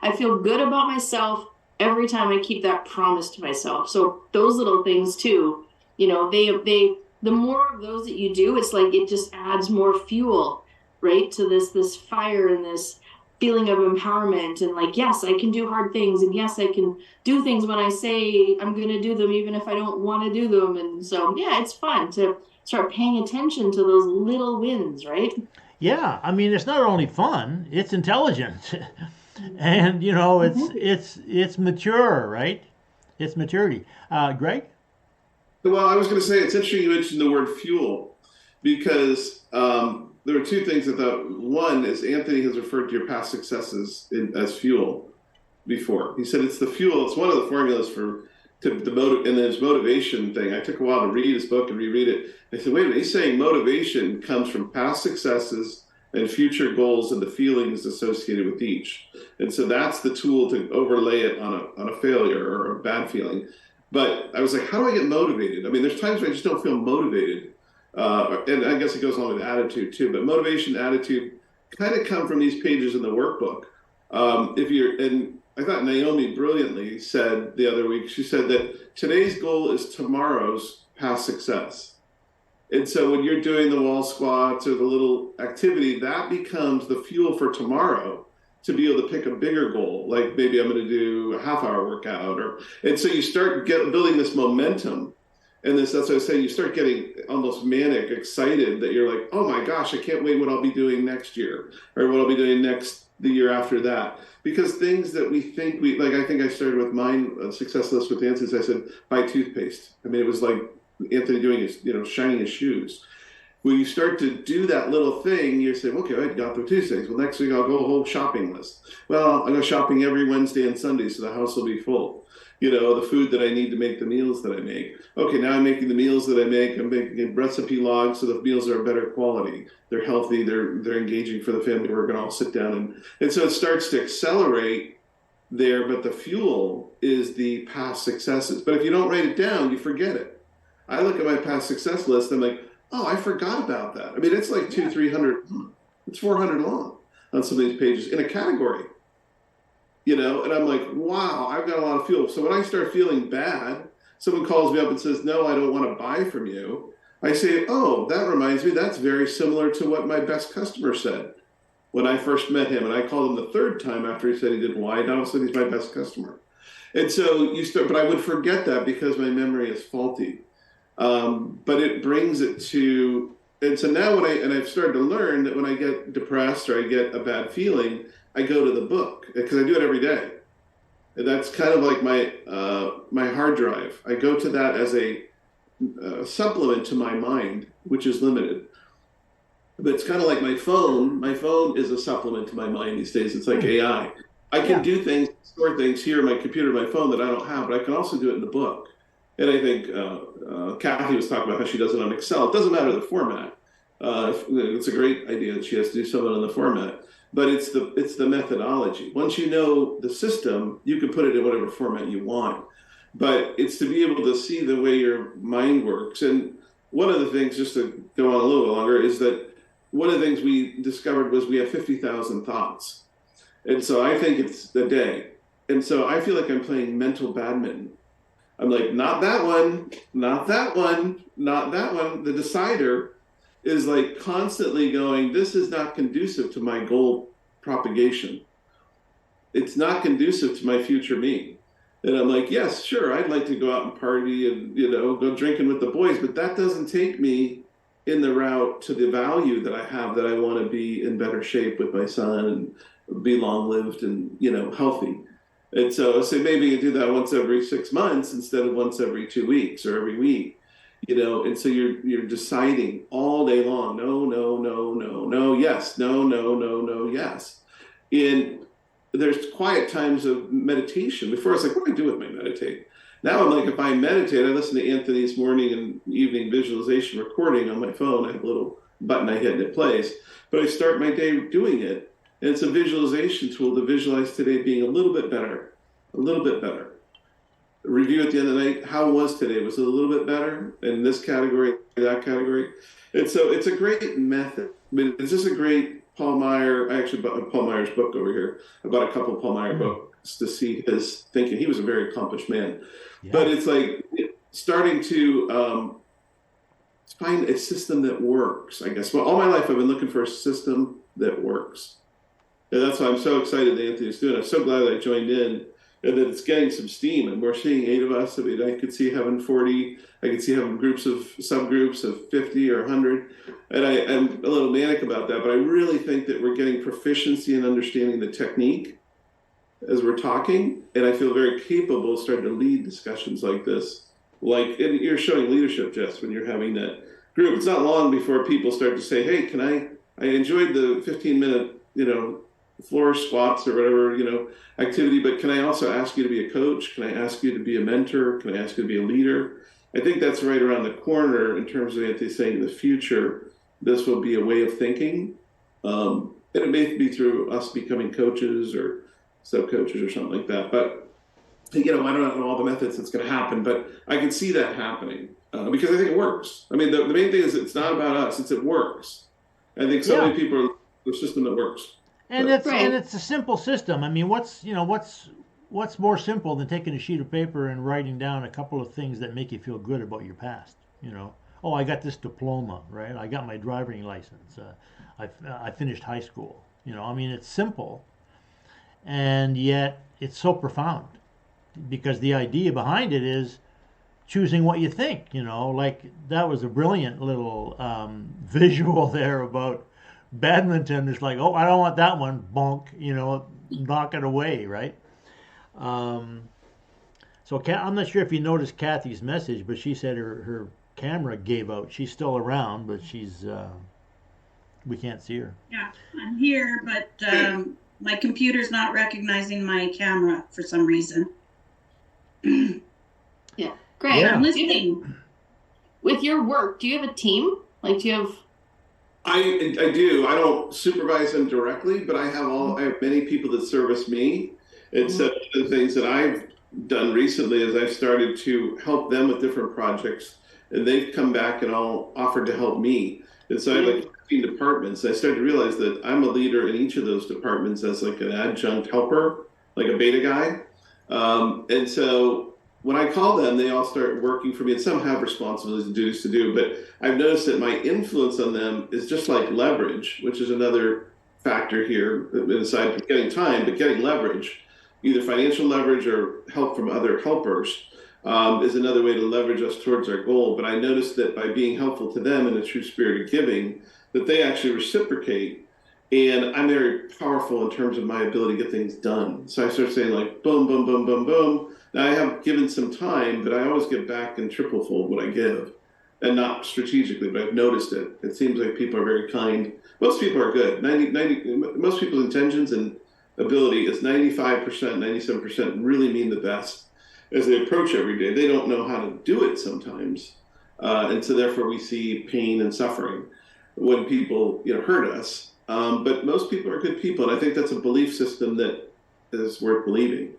I feel good about myself every time I keep that promise to myself. So those little things too, the more of those that you do, it's like it just adds more fuel, right, to this fire and this feeling of empowerment. And like, yes, I can do hard things, and yes, I can do things when I say I'm going to do them, even if I don't want to do them. And so, yeah, it's fun to start paying attention to those little wins, right? Yeah, I mean, it's not only fun; it's intelligent, and it's mature, right? It's maturity. Greg? Well, I was going to say, it's interesting you mentioned the word fuel, because there are two things I thought. One is Anthony has referred to your past successes as fuel before. He said it's the fuel. It's one of the formulas in his motivation thing. I took a while to read his book and reread it. I said, wait a minute, he's saying motivation comes from past successes and future goals and the feelings associated with each. And so that's the tool to overlay it on a failure or a bad feeling. But I was like, how do I get motivated? I mean, there's times when I just don't feel motivated. And I guess it goes along with attitude too, but motivation, attitude kind of come from these pages in the workbook. And I thought Naomi brilliantly said the other week, she said that today's goal is tomorrow's past success. And so when you're doing the wall squats or the little activity, that becomes the fuel for tomorrow to be able to pick a bigger goal. Like maybe I'm going to do a half-hour workout, and so you start building this momentum. And that's what I was saying, you start getting almost manic, excited that you're like, oh my gosh, I can't wait what I'll be doing next year or what I'll be doing the year after that. Because things that we think I think I started with mine, success list with Anthony's, I said, buy toothpaste. I mean, it was like Anthony doing his, shining his shoes. When you start to do that little thing, you say, okay, I got the Tuesdays. Well, next week I'll go a whole shopping list. Well, I go shopping every Wednesday and Sunday, so the house will be full. The food that I need to make the meals that I make. Okay, now I'm making the meals that I make. I'm making recipe logs so the meals are better quality. They're healthy. They're engaging for the family. We're going to all sit down. And so it starts to accelerate there, but the fuel is the past successes. But if you don't write it down, you forget it. I look at my past success list, I'm like, oh, I forgot about that. I mean, it's like 200-300, it's 400 long on some of these pages in a category. And I'm like, wow, I've got a lot of fuel. So when I start feeling bad, someone calls me up and says, no, I don't want to buy from you. I say, oh, that reminds me, that's very similar to what my best customer said when I first met him. And I called him the third time after he said he didn't why. Now all of a sudden he's my best customer. And so but I would forget that because my memory is faulty. But it brings it to, and so now I've started to learn that when I get depressed or I get a bad feeling, I go to the book because I do it every day. And that's kind of like my hard drive. I go to that as a supplement to my mind, which is limited. But it's kind of like my phone. My phone is a supplement to my mind these days. It's like AI. I can do things, store things here on my computer, my phone that I don't have, but I can also do it in the book. And I think Kathy was talking about how she does it on Excel. It doesn't matter the format. It's a great idea that she has to do something on the format. But it's the methodology. Once you know the system, you can put it in whatever format you want. But it's to be able to see the way your mind works. And one of the things, just to go on a little bit longer, is that one of the things we discovered was we have 50,000 thoughts. And so I think it's a day. And so I feel like I'm playing mental badminton. I'm like, not that one, not that one, not that one. The decider is like constantly going, this is not conducive to my goal propagation. It's not conducive to my future me. And I'm like, yes, sure, I'd like to go out and party and, go drinking with the boys, but that doesn't take me in the route to the value that I have, that I want to be in better shape with my son be long lived and, healthy. And so I say maybe you do that once every 6 months instead of once every 2 weeks or every week, and so you're deciding all day long, no, no, no, no, no, yes, no, no, no, no, yes. And there's quiet times of meditation. Before I was like, what do I do with my meditate? Now I'm like, if I meditate, I listen to Anthony's morning and evening visualization recording on my phone. I have a little button I hit and it plays. But I start my day doing it. And it's a visualization tool to visualize today being a little bit better, a little bit better. Review at the end of the night, how was today? Was it a little bit better in this category, that category? And so it's a great method. I mean, it's just a great Paul Meyer. I actually bought Paul Meyer's book over here. I bought a couple of Paul Meyer books to see his thinking. He was a very accomplished man. Yeah. But it's like starting to find a system that works, I guess. Well, all my life I've been looking for a system that works. And that's why I'm so excited that Anthony's doing it. I'm so glad that I joined in and that it's getting some steam. And we're seeing 8 of us. I mean, I could see having 40. I could see having groups of subgroups of 50 or 100. And I'm a little manic about that. But I really think that we're getting proficiency in understanding the technique as we're talking. And I feel very capable of starting to lead discussions like this. Like, and you're showing leadership, Jess, when you're having that group. It's not long before people start to say, hey, I enjoyed the 15-minute, floor squats or whatever, activity, but can I also ask you to be a coach? Can I ask you to be a mentor? Can I ask you to be a leader? I think that's right around the corner in terms of Anthony saying in the future, this will be a way of thinking. And it may be through us becoming coaches or sub-coaches or something like that. But, I don't know all the methods that's going to happen, but I can see that happening because I think it works. I mean, the main thing is it's not about us, it works. I think so many people are the system that works. And it's a simple system. I mean, what's more simple than taking a sheet of paper and writing down a couple of things that make you feel good about your past? Oh, I got this diploma, right? I got my driving license. I finished high school. I mean, it's simple, and yet it's so profound because the idea behind it is choosing what you think. Like that was a brilliant little visual there about badminton. Is like, oh, I don't want that one, bonk, knock it away, right? So I'm not sure if you noticed Kathy's message, but she said her camera gave out. She's still around, but we can't see her. Yeah, I'm here, but my computer's not recognizing my camera for some reason. Yeah, Greg, Yeah. I'm listening. With your work, do you have a team? Like, do you have... I do. I don't supervise them directly, but I have many people that service me. And so one of the things that I've done recently is I've started to help them with different projects, and they've come back and all offered to help me. And so I have like 15 departments. I started to realize that I'm a leader in each of those departments as like an adjunct helper, like a beta guy. And so when I call them, they all start working for me, and some have responsibilities and duties to do. But I've noticed that my influence on them is just like leverage, which is another factor here, aside from getting time, but getting leverage, either financial leverage or help from other helpers, is another way to leverage us towards our goal. But I noticed that by being helpful to them in a true spirit of giving, that they actually reciprocate. And I'm very powerful in terms of my ability to get things done. So I start saying like, boom, boom, boom, boom, boom. Now I have given some time, but I always get back in triple fold what I give. And not strategically, but I've noticed it. It seems like people are very kind. Most people are good. Most people's intentions and ability is 95%, 97% really mean the best as they approach every day. They don't know how to do it sometimes. And so therefore we see pain and suffering when people hurt us. But most people are good people. And I think that's a belief system that is worth believing.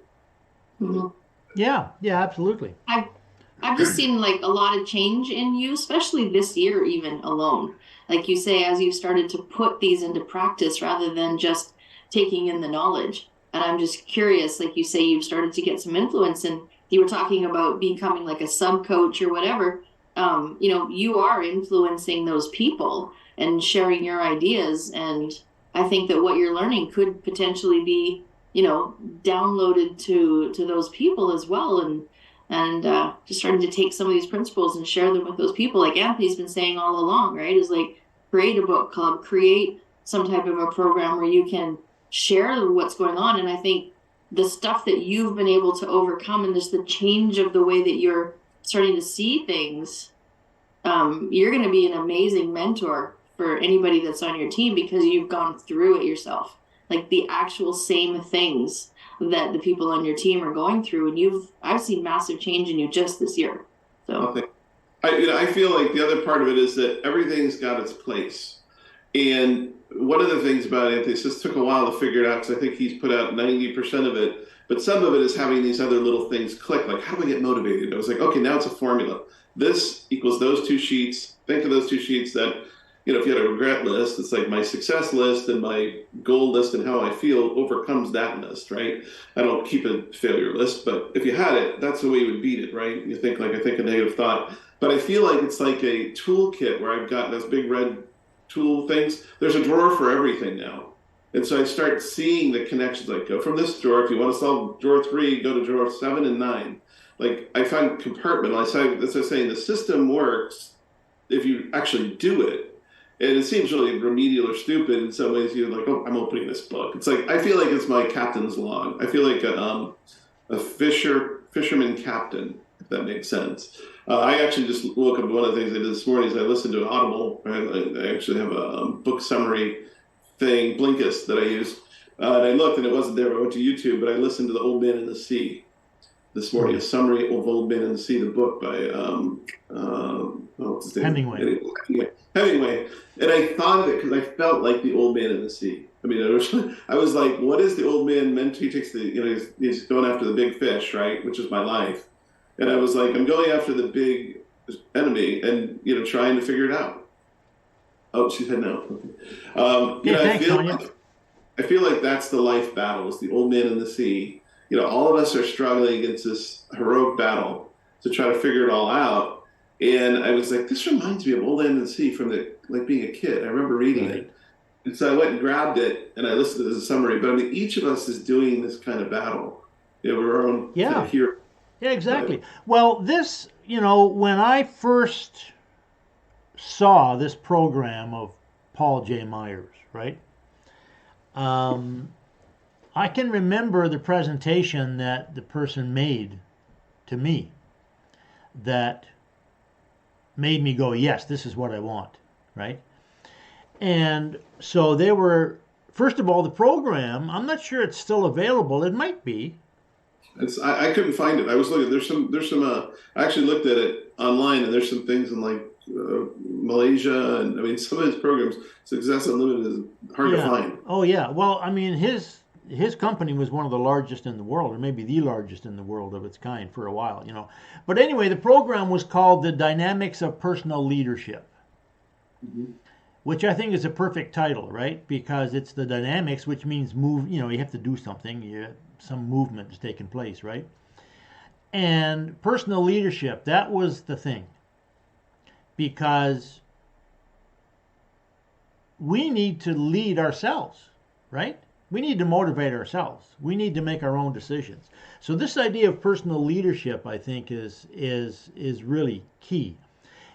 Mm-hmm. Yeah, absolutely. I've just seen like a lot of change in you, especially this year, even alone. Like you say, as you've started to put these into practice rather than just taking in the knowledge. And I'm just curious, like you say, you've started to get some influence, and you were talking about becoming like a sub coach or whatever. You are influencing those people and sharing your ideas. And I think that what you're learning could potentially be, downloaded to those people as well. And just starting to take some of these principles and share them with those people, like Anthony's been saying all along, right? Is like create a book club, create some type of a program where you can share what's going on. And I think the stuff that you've been able to overcome and just the change of the way that you're starting to see things, you're going to be an amazing mentor for anybody that's on your team because you've gone through it yourself, like the actual same things that the people on your team are going through. And I've seen massive change in you just this year. So I feel like the other part of it is that everything's got its place. And one of the things about Anthony, it just took a while to figure it out because I think he's put out 90% of it, but some of it is having these other little things click, like how do I get motivated? I was like, okay, now it's a formula. This equals those two sheets. Think of those two sheets that, if you had a regret list, it's like my success list and my goal list and how I feel overcomes that list, right? I don't keep a failure list, but if you had it, that's the way you would beat it, right? You think like, I think a negative thought, but I feel like it's like a toolkit where I've got those big red tool things. There's a drawer for everything now. And so I start seeing the connections, like go from this drawer. If you want to solve drawer 3, go to drawer 7 and 9. Like I find compartmentalize. That's what I'm saying. The system works if you actually do it. And it seems really remedial or stupid in some ways. You're like, oh, I'm opening this book. It's like, I feel like it's my captain's log. I feel like a fisherman captain, if that makes sense. I actually just woke up. One of the things I did this morning is I listened to an Audible. I actually have a book summary thing, Blinkist, that I use. And I looked and it wasn't there. I went to YouTube, but I listened to The Old Man and the Sea this morning, a summary of Old Man and the Sea, the book by what's his name? Hemingway. And I thought of it because I felt like the Old Man and the Sea. I mean, I was like, what is the old man meant to? He takes he's going after the big fish, right? Which is my life. And I was like, I'm going after the big enemy and, trying to figure it out. Oh, she said no. I feel like that's the life battle, is the old man and the sea. All of us are struggling against this heroic battle to try to figure it all out. And I was like, this reminds me of Old Man and the Sea from being a kid. I remember reading it. And so I went and grabbed it and I listened to it as a summary. But I mean, each of us is doing this kind of battle. We're our own kind of hero. Yeah, exactly. Well, this, when I first saw this program of Paul J. Myers, right? I can remember the presentation that the person made to me that made me go, yes, this is what I want, right? And so they were, first of all, the program, I'm not sure it's still available. It might be. I couldn't find it. I was looking. There's some. I actually looked at it online, and there's some things in like Malaysia, and I mean some of his programs. Success Unlimited is hard to find. Oh yeah. Well, I mean his company was one of the largest in the world, or maybe the largest in the world of its kind for a while, But anyway, the program was called The Dynamics of Personal Leadership, which I think is a perfect title, right? Because it's the dynamics, which means move. You have to do something. Some movement is taking place, right? And personal leadership, that was the thing. Because we need to lead ourselves, right? We need to motivate ourselves. We need to make our own decisions. So this idea of personal leadership, I think, is really key.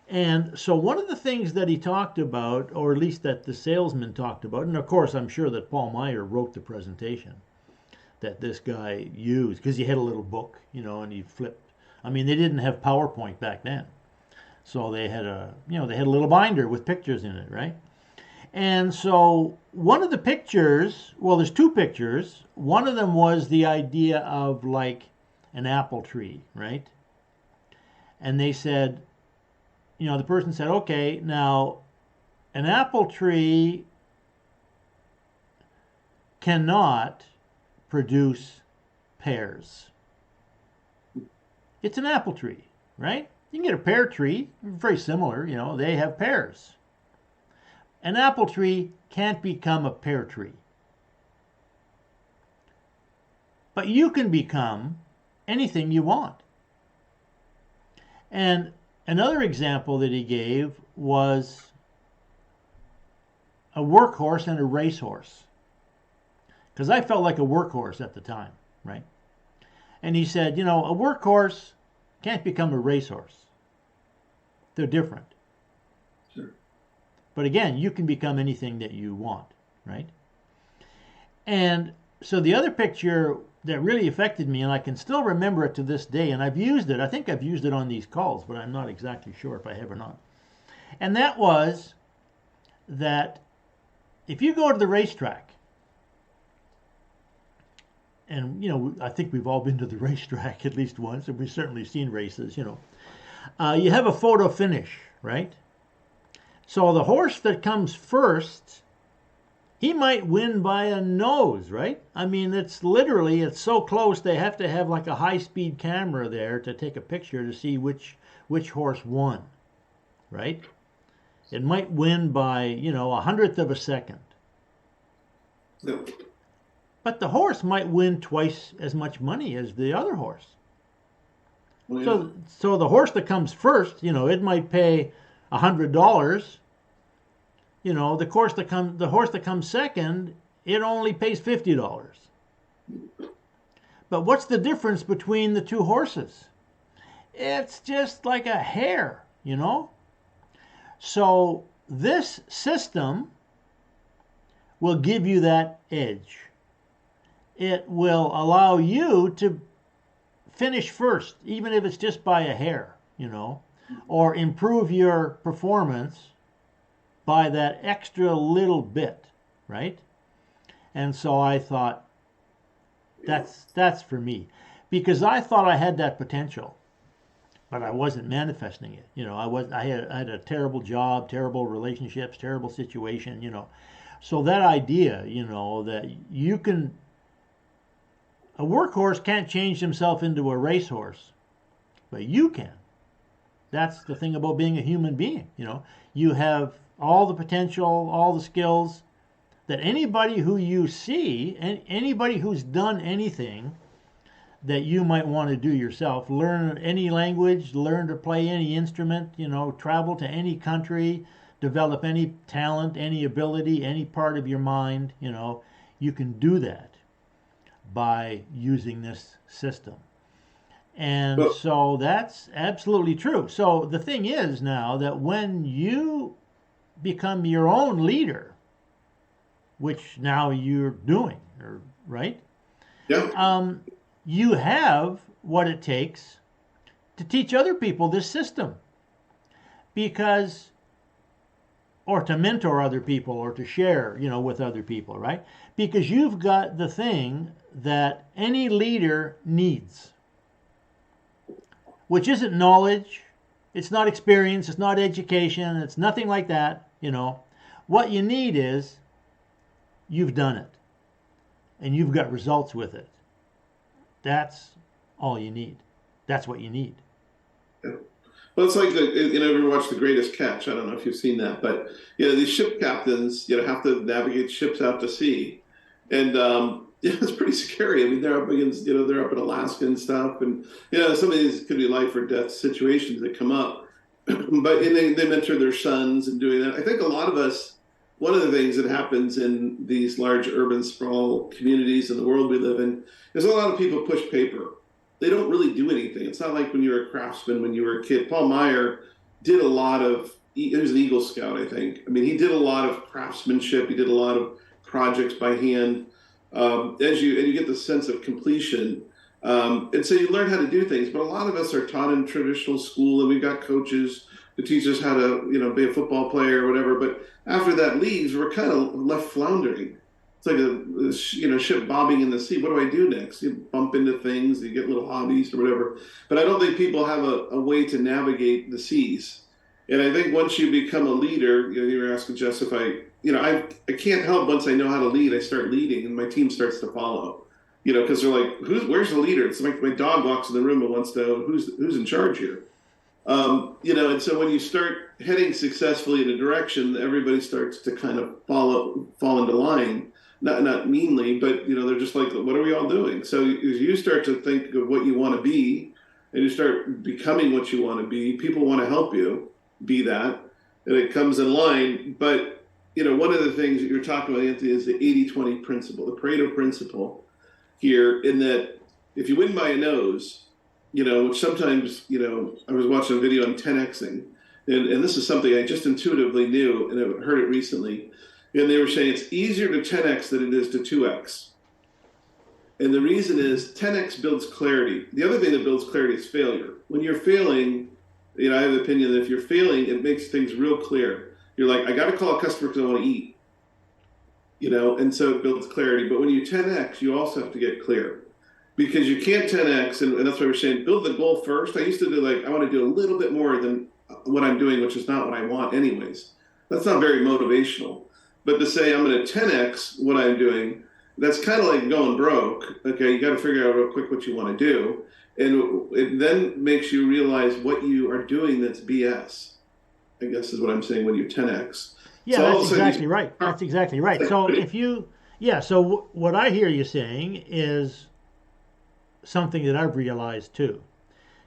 And so one of the things that he talked about, or at least that the salesman talked about, and of course I'm sure that Paul Meyer wrote the presentation that this guy used, because he had a little book, and he flipped. I mean, they didn't have PowerPoint back then. So they had a little binder with pictures in it, right? And so one of the pictures, well, there's two pictures. One of them was the idea of like an apple tree, right? And they said, the person said, okay, now an apple tree cannot produce pears. It's an apple tree, right? You can get a pear tree, very similar, they have pears. An apple tree can't become a pear tree. But you can become anything you want. And another example that he gave was a workhorse and a racehorse. Because I felt like a workhorse at the time, right? And he said, a workhorse can't become a racehorse. They're different. Sure. But again, you can become anything that you want, right? And so the other picture that really affected me, and I can still remember it to this day, and I've used it. I think I've used it on these calls, but I'm not exactly sure if I have or not. And that was that if you go to the racetrack, and I think we've all been to the racetrack at least once, and we've certainly seen races. You have a photo finish, right? So the horse that comes first, he might win by a nose, right? I mean, it's so close they have to have like a high-speed camera there to take a picture to see which horse won, right? It might win by, a hundredth of a second. Yep. But the horse might win twice as much money as the other horse. Well, So the horse that comes first, it might pay $100. The horse that comes second, it only pays $50. But what's the difference between the two horses? It's just like a hair, So this system will give you that edge. It will allow you to finish first, even if it's just by a hair, or improve your performance by that extra little bit, right? And so I thought, that's for me, because I thought I had that potential, but I wasn't manifesting it. I had a terrible job, terrible relationships, terrible situation, So that idea, that you can. A workhorse can't change himself into a racehorse, but you can. That's the thing about being a human being. You have all the potential, all the skills that anybody who you see, and anybody who's done anything that you might want to do yourself, learn any language, learn to play any instrument, travel to any country, develop any talent, any ability, any part of your mind, you can do that by using this system. And so that's absolutely true. So the thing is now that when you become your own leader, which now you're doing, right? yeah. You have what it takes to teach other people this system. Or to mentor other people, or to share, with other people, right? Because you've got the thing that any leader needs, which isn't knowledge, it's not experience, it's not education, it's nothing like that, What you need is, you've done it, and you've got results with it. That's all you need. That's what you need. Well, it's like ever watched The Greatest Catch? I don't know if you've seen that, but these ship captains, have to navigate ships out to sea, and it's pretty scary. I mean, they're up against, they're up in Alaska and stuff, and some of these could be life or death situations that come up. But they mentor their sons and doing that. I think a lot of us, one of the things that happens in these large urban sprawl communities in the world we live in is a lot of people push paper. They don't really do anything. It's not like when you were a craftsman, when you were a kid. Paul Meyer did a lot of, he was an Eagle Scout, I think. I mean, he did a lot of craftsmanship. He did a lot of projects by hand. And you get the sense of completion. And so you learn how to do things. But a lot of us are taught in traditional school, and we've got coaches to teach us how to, be a football player or whatever. But after that leaves, we're kind of left floundering. It's like a ship bobbing in the sea. What do I do next? You bump into things, you get little hobbies or whatever. But I don't think people have a way to navigate the seas. And I think once you become a leader, you were asking Jess if I can't help once I know how to lead, I start leading and my team starts to follow. Because they're like, where's the leader? It's like my dog walks in the room and wants to know who's in charge here. And so when you start heading successfully in a direction, everybody starts to kind of fall into line. Not meanly, but they're just like, what are we all doing? So as you start to think of what you want to be, and you start becoming what you want to be, people want to help you be that, and it comes in line. But one of the things that you're talking about, Anthony, is the 80-20 principle, the Pareto principle here, in that if you win by a nose, which sometimes, I was watching a video on 10xing, and this is something I just intuitively knew, and I heard it recently. And they were saying it's easier to 10x than it is to 2x. And the reason is 10x builds clarity. The other thing that builds clarity is failure. When you're failing, I have the opinion that if you're failing, it makes things real clear. You're like, I got to call a customer because I want to eat, and so it builds clarity. But when you 10x, you also have to get clear, because you can't 10x, and that's why we're saying build the goal first. I used to do I want to do a little bit more than what I'm doing, which is not what I want anyways. That's not very motivational. But to say I'm going to 10x what I'm doing, that's kind of like going broke. Okay, you got to figure out real quick what you want to do. And it then makes you realize what you are doing that's BS, I guess is what I'm saying when you 10x. Yeah, So that's exactly right. That's exactly right. So so what I hear you saying is something that I've realized too,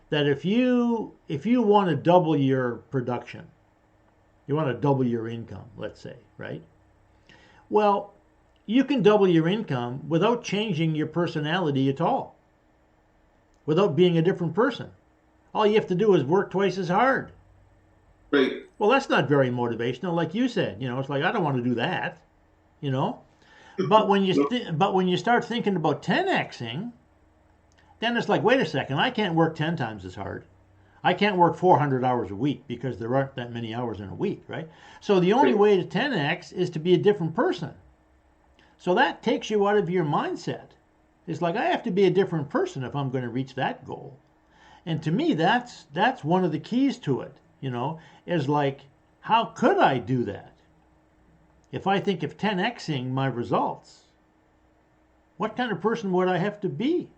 that if you want to double your production, you want to double your income, let's say, right? Well, you can double your income without changing your personality at all, without being a different person. All you have to do is work twice as hard. Right. Well, that's not very motivational, like you said. It's like I don't want to do that. But when you start thinking about 10xing, then it's like, wait a second, I can't work 10 times as hard. I can't work 400 hours a week because there aren't that many hours in a week, right? So the only way to 10x is to be a different person. So that takes you out of your mindset. It's like I have to be a different person if I'm going to reach that goal. And to me, that's one of the keys to it, is like, how could I do that? If I think of 10xing my results, what kind of person would I have to be?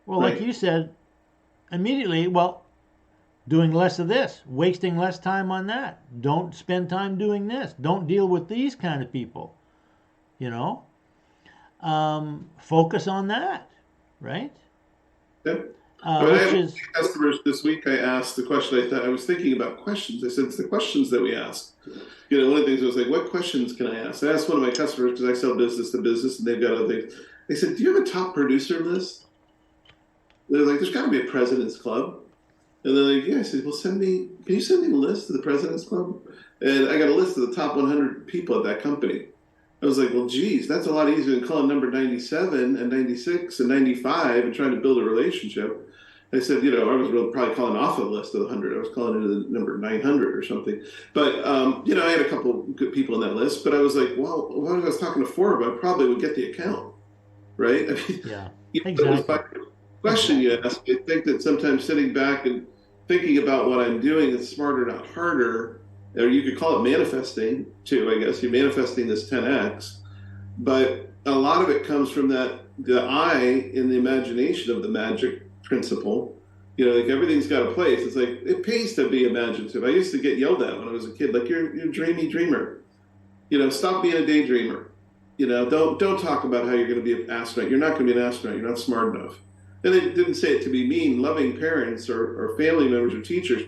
Well, like you said, immediately, doing less of this, wasting less time on that. Don't spend time doing this. Don't deal with these kind of people. Focus on that, right? Yep. Which is customers this week. I asked the question. I was thinking about questions. I said it's the questions that we ask. One of the things was like, what questions can I ask? I asked one of my customers because I sell business to business, and they've got other things. They said, "Do you have a top producer list?" They're like, "There's got to be a president's club." And they're like, "Yeah." I said, "Well, can you send me a list of the president's club?" And I got a list of the top 100 people at that company. I was like, well, geez, that's a lot easier than calling number 97 and 96 and 95 and trying to build a relationship. I said, I was probably calling off the list of the 100. I was calling into the number 900 or something. But, I had a couple good people in that list. But I was like, well, when I was talking to 4 of them, I probably would get the account, right? I mean, yeah, exactly. Question you asked, I think that sometimes sitting back and thinking about what I'm doing is smarter, not harder. Or you could call it manifesting too, I guess. You're manifesting this 10x. But a lot of it comes from the I in the imagination of the magic principle. Like everything's got a place. It's like, it pays to be imaginative. I used to get yelled at when I was a kid, like, you're a dreamy dreamer. Stop being a daydreamer. Don't talk about how you're going to be an astronaut. You're not going to be an astronaut. You're not smart enough. And they didn't say it to be mean. Loving parents or family members or teachers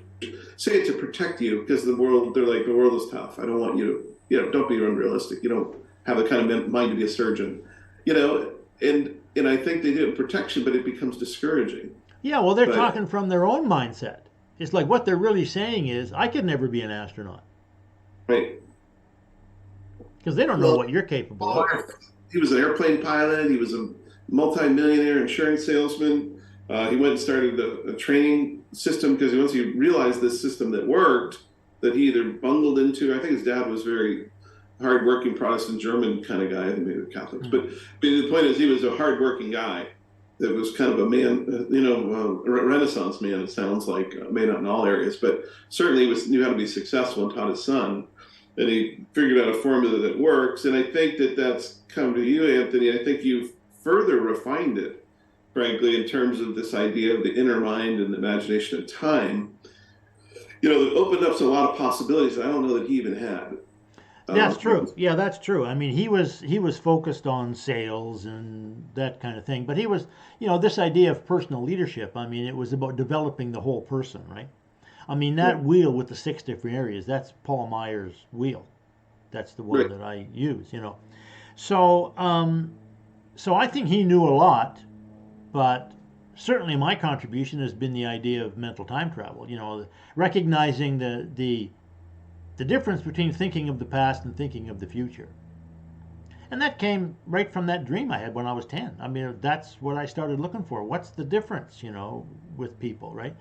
say it to protect you, because they're like, the world is tough. I don't want you to, don't be unrealistic. You don't have the kind of mind to be a surgeon, and I think they do it protection, but it becomes discouraging. Yeah, well, they're talking from their own mindset. It's like what they're really saying is, I could never be an astronaut. Right. Because they don't know what you're capable of. He was an airplane pilot. He was a multi-millionaire insurance salesman. He went and started a training system, because once he realized this system that worked, that he either bungled into. I think his dad was very hardworking Protestant German kind of guy. I think maybe Catholics, but the point is, he was a hardworking guy that was kind of a man, a Renaissance man. It sounds like, may not in all areas, but certainly knew how to be successful and taught his son. And he figured out a formula that works. And I think that's come to you, Anthony. I think you've further refined it, frankly, in terms of this idea of the inner mind and the imagination of time, that opened up a lot of possibilities that I don't know that he even had. That's true. Yeah, that's true. I mean, he was focused on sales and that kind of thing, but he was, this idea of personal leadership. I mean, it was about developing the whole person, right? I mean, that wheel with the 6 different areas, that's Paul Meyer's wheel. That's the one that I use, So, so I think he knew a lot, but certainly my contribution has been the idea of mental time travel, recognizing the The difference between thinking of the past and thinking of the future. And that came right from that dream I had when I was 10. I mean, that's what I started looking for. What's the difference, with people, right?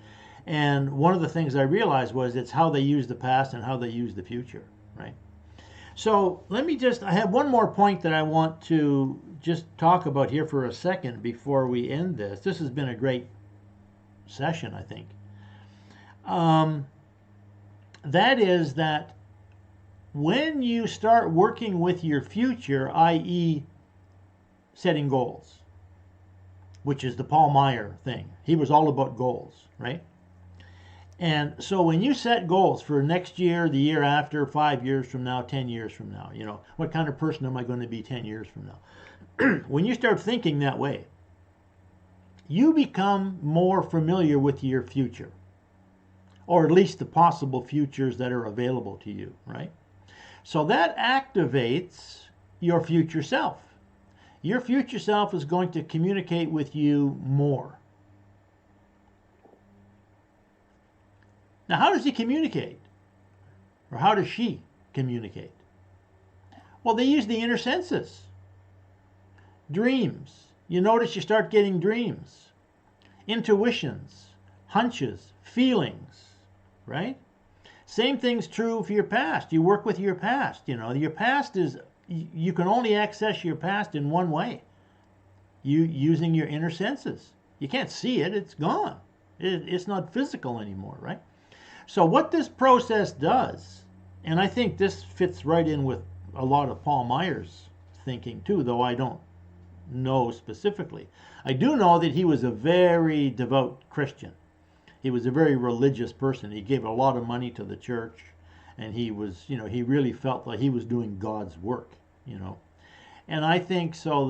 And one of the things I realized was it's how they use the past and how they use the future, right? So I have one more point that I want to just talk about here for a second before we end this. This has been a great session, I think. That is that when you start working with your future, i.e., setting goals, which is the Paul Meyer thing, he was all about goals, right? And so when you set goals for next year, the year after, 5 years from now, 10 years from now, what kind of person am I going to be 10 years from now? When you start thinking that way, you become more familiar with your future, or at least the possible futures that are available to you, right? So that activates your future self. Your future self is going to communicate with you more. Now, how does he communicate? Or how does she communicate? Well, they use the inner senses. Dreams. You notice you start getting dreams. Intuitions, hunches, feelings, right? Same thing's true for your past. You work with your past. Your past is, you can only access your past in one way. Using your inner senses. You can't see it, it's gone. It's not physical anymore, right? So what this process does, and I think this fits right in with a lot of Paul Meyer's thinking too, though I don't know specifically. I do know that he was a very devout Christian. He was a very religious person. He gave a lot of money to the church, and he was, he really felt like he was doing God's work, And I think so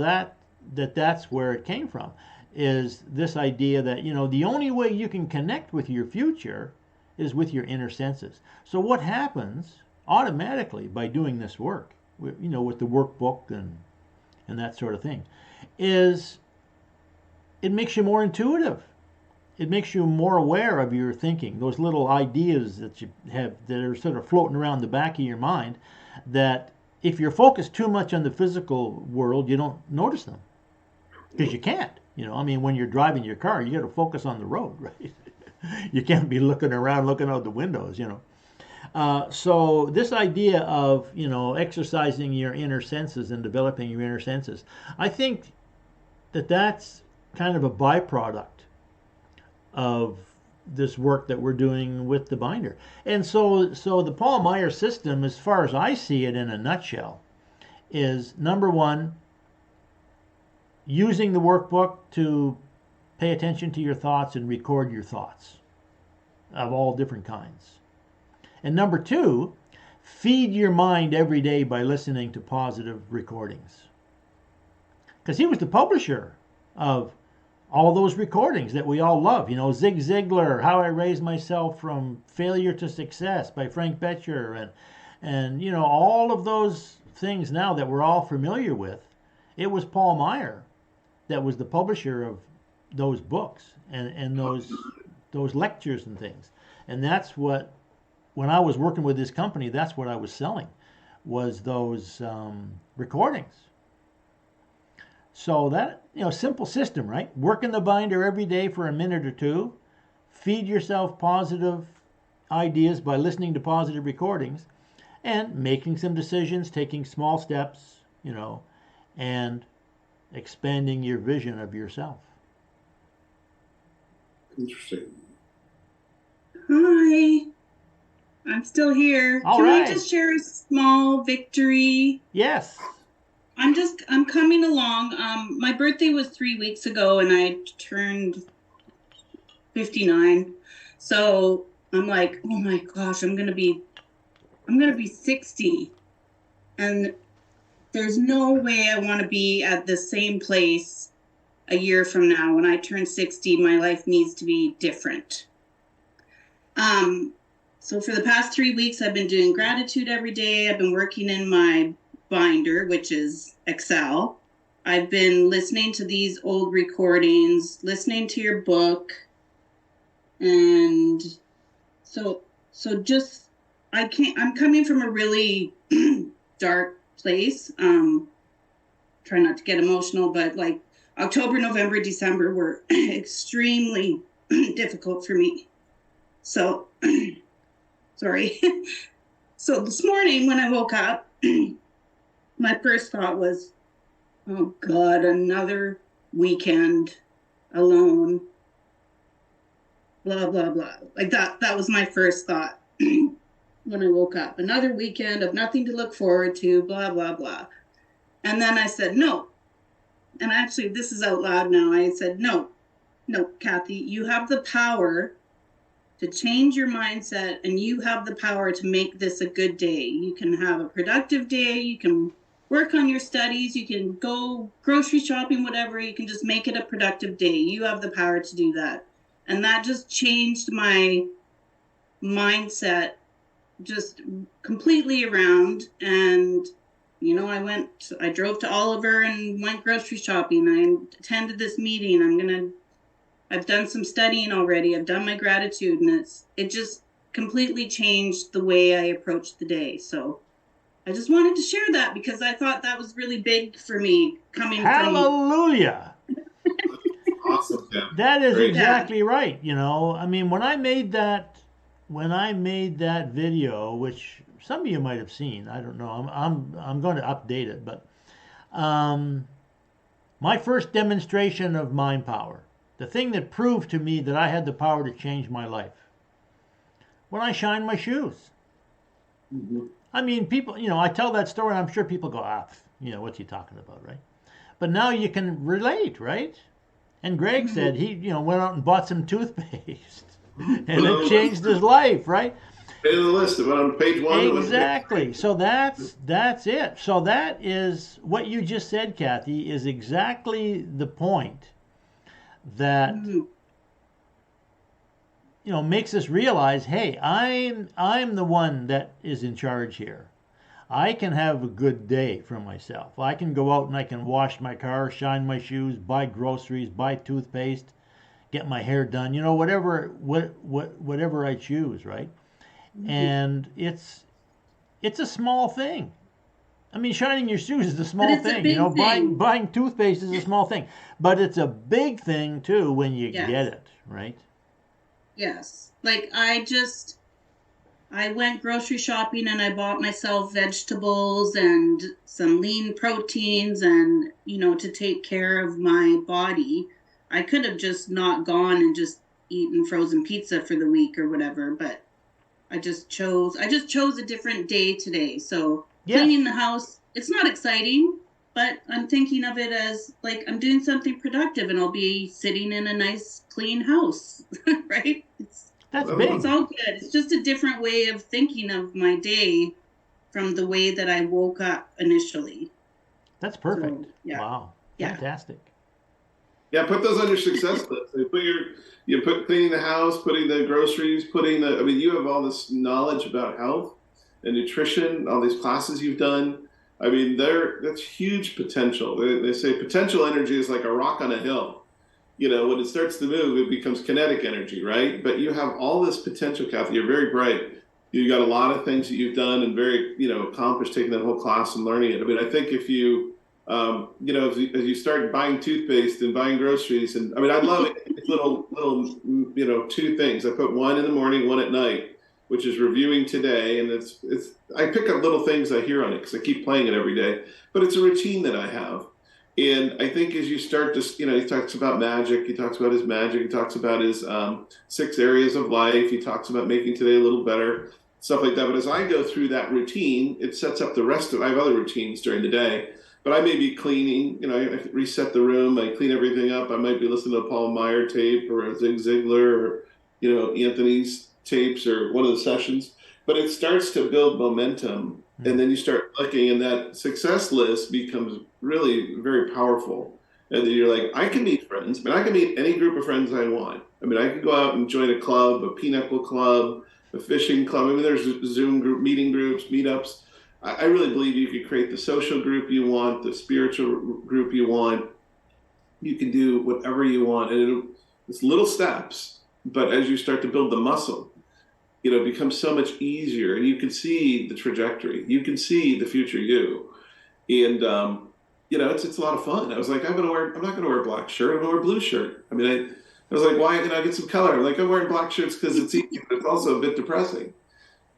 that's where it came from, is this idea that, the only way you can connect with your future is with your inner senses. So what happens automatically by doing this work, with the workbook and that sort of thing, is it makes you more intuitive. It makes you more aware of your thinking, those little ideas that you have that are sort of floating around the back of your mind, that if you're focused too much on the physical world, you don't notice them. Because you can't. When you're driving your car, you got to focus on the road, right? You can't be looking around, looking out the windows, So this idea of, exercising your inner senses and developing your inner senses, I think that's kind of a byproduct of this work that we're doing with the binder. And so the Paul Meyer system, as far as I see it in a nutshell, is number one, using the workbook to pay attention to your thoughts and record your thoughts of all different kinds. And number two, feed your mind every day by listening to positive recordings. Because he was the publisher of all those recordings that we all love. Zig Ziglar, How I Raised Myself from Failure to Success by Frank Bettger, and all of those things now that we're all familiar with. It was Paul Meyer that was the publisher of those books and those lectures and things. And that's what, when I was working with this company, that's what I was selling, was those recordings. So that, simple system, right? Work in the binder every day for a minute or two. Feed yourself positive ideas by listening to positive recordings and making some decisions, taking small steps, and expanding your vision of yourself. Interesting. Hi, I'm still here. All Can right. I just share a small victory? Yes. I'm coming along. My birthday was 3 weeks ago and I turned 59. So I'm like, oh my gosh, I'm gonna be 60. And there's no way I want to be at the same place a year from now. When I turn 60, my life needs to be different. So for the past 3 weeks, I've been doing gratitude every day. I've been working in my binder, which is Excel. I've been listening to these old recordings, listening to your book. And so just, I'm coming from a really dark place. Try not to get emotional, but like October, November, December were extremely difficult for me. So, sorry. So this morning when I woke up, my first thought was, oh God, another weekend alone. Blah, blah, blah. Like that was my first thought when I woke up. Another weekend of nothing to look forward to, blah, blah, blah. And then I said, no. And actually, this is out loud now. I said, no, Kathy, you have the power to change your mindset, and you have the power to make this a good day. You can have a productive day. You can work on your studies. You can go grocery shopping, whatever. You can just make it a productive day. You have the power to do that. And that just changed my mindset just completely around. And I drove to Oliver and went grocery shopping. I attended this meeting. I've done some studying already. I've done my gratitude, and it just completely changed the way I approached the day. So I just wanted to share that because I thought that was really big for me coming Hallelujah. Awesome. Yeah. That is Great. exactly right. I mean, when I made that video, which some of you might have seen, I don't know. I'm going to update it, but my first demonstration of mind power, the thing that proved to me that I had the power to change my life, when I shined my shoes. Mm-hmm. I mean, people, I tell that story, and I'm sure people go, what's he talking about, right? But now you can relate, right? And Greg said he, went out and bought some toothpaste, and it changed his life, right? Page of the list. It went on page 1. Exactly. So that's it. So that is what you just said, Kathy, is exactly the point that makes us realize, hey, I'm the one that is in charge here. I can have a good day for myself. I can go out and I can wash my car, shine my shoes, buy groceries, buy toothpaste, get my hair done, whatever I choose, right? And it's a small thing. I mean, shining your shoes is a small thing. Buying toothpaste is a small thing, but it's a big thing too when you get it, right? Yes. Like I went grocery shopping and I bought myself vegetables and some lean proteins and, to take care of my body. I could have just not gone and just eaten frozen pizza for the week or whatever, but I just chose a different day today. So cleaning the house, it's not exciting, but I'm thinking of it as like I'm doing something productive and I'll be sitting in a nice clean house, right? That's big. It's all good. It's just a different way of thinking of my day from the way that I woke up initially. That's perfect. So, yeah. Wow. Yeah. Fantastic. Yeah, put those on your success list. You put cleaning the house, putting the groceries, you have all this knowledge about health and nutrition, all these classes you've done. I mean, that's huge potential. They say potential energy is like a rock on a hill. When it starts to move, it becomes kinetic energy, right? But you have all this potential, Kathy. You're very bright. You got a lot of things that you've done and very, accomplished taking that whole class and learning it. I mean, I think if you, as you start buying toothpaste and buying groceries, and I love it. little, 2 things. I put one in the morning, one at night, which is reviewing today. And I pick up little things I hear on it because I keep playing it every day, but it's a routine that I have. And I think as you start to, he talks about magic. He talks about his magic. He talks about his 6 areas of life. He talks about making today a little better, stuff like that. But as I go through that routine, it sets up the rest of, I have other routines during the day, but I may be cleaning, I reset the room. I clean everything up. I might be listening to a Paul Meyer tape or a Zig Ziglar or, Anthony's tapes or one of the sessions, but it starts to build momentum. And then you start looking, and that success list becomes really very powerful. And then you're like, I can meet friends. I can meet any group of friends I want. I can go out and join a club, a pinochle club, a fishing club. There's Zoom group, meeting groups, meetups. I really believe you can create the social group you want, the spiritual group you want. You can do whatever you want. And it's little steps, but as you start to build the muscle, becomes so much easier, and you can see the trajectory. You can see the future you, and it's a lot of fun. I was like, I'm not gonna wear a black shirt. I'm gonna wear a blue shirt. I mean, I was like, why? I get some color. I'm like, I'm wearing black shirts because it's easy, but it's also a bit depressing.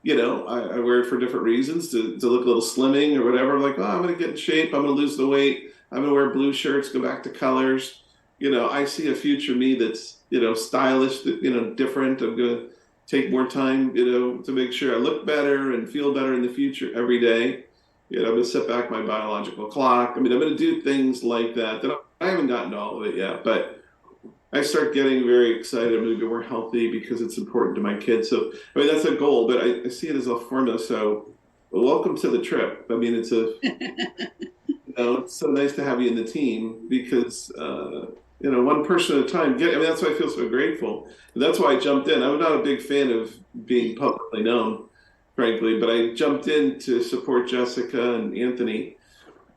I wear it for different reasons to look a little slimming or whatever. I'm like, oh, I'm going to get in shape. I'm going to lose the weight. I'm going to wear blue shirts, go back to colors. I see a future me that's, stylish, different. I'm going to take more time, to make sure I look better and feel better in the future every day. I'm going to set back my biological clock. I mean, I'm going to do things like that I haven't gotten to all of it yet, but I start getting very excited. I'm going to be more healthy because it's important to my kids. So, I mean, that's a goal, but I see it as a formula. So, welcome to the trip. I mean, it's it's so nice to have you in the team because, one person at a time. That's why I feel so grateful. And that's why I jumped in. I'm not a big fan of being publicly known, frankly, but I jumped in to support Jessica and Anthony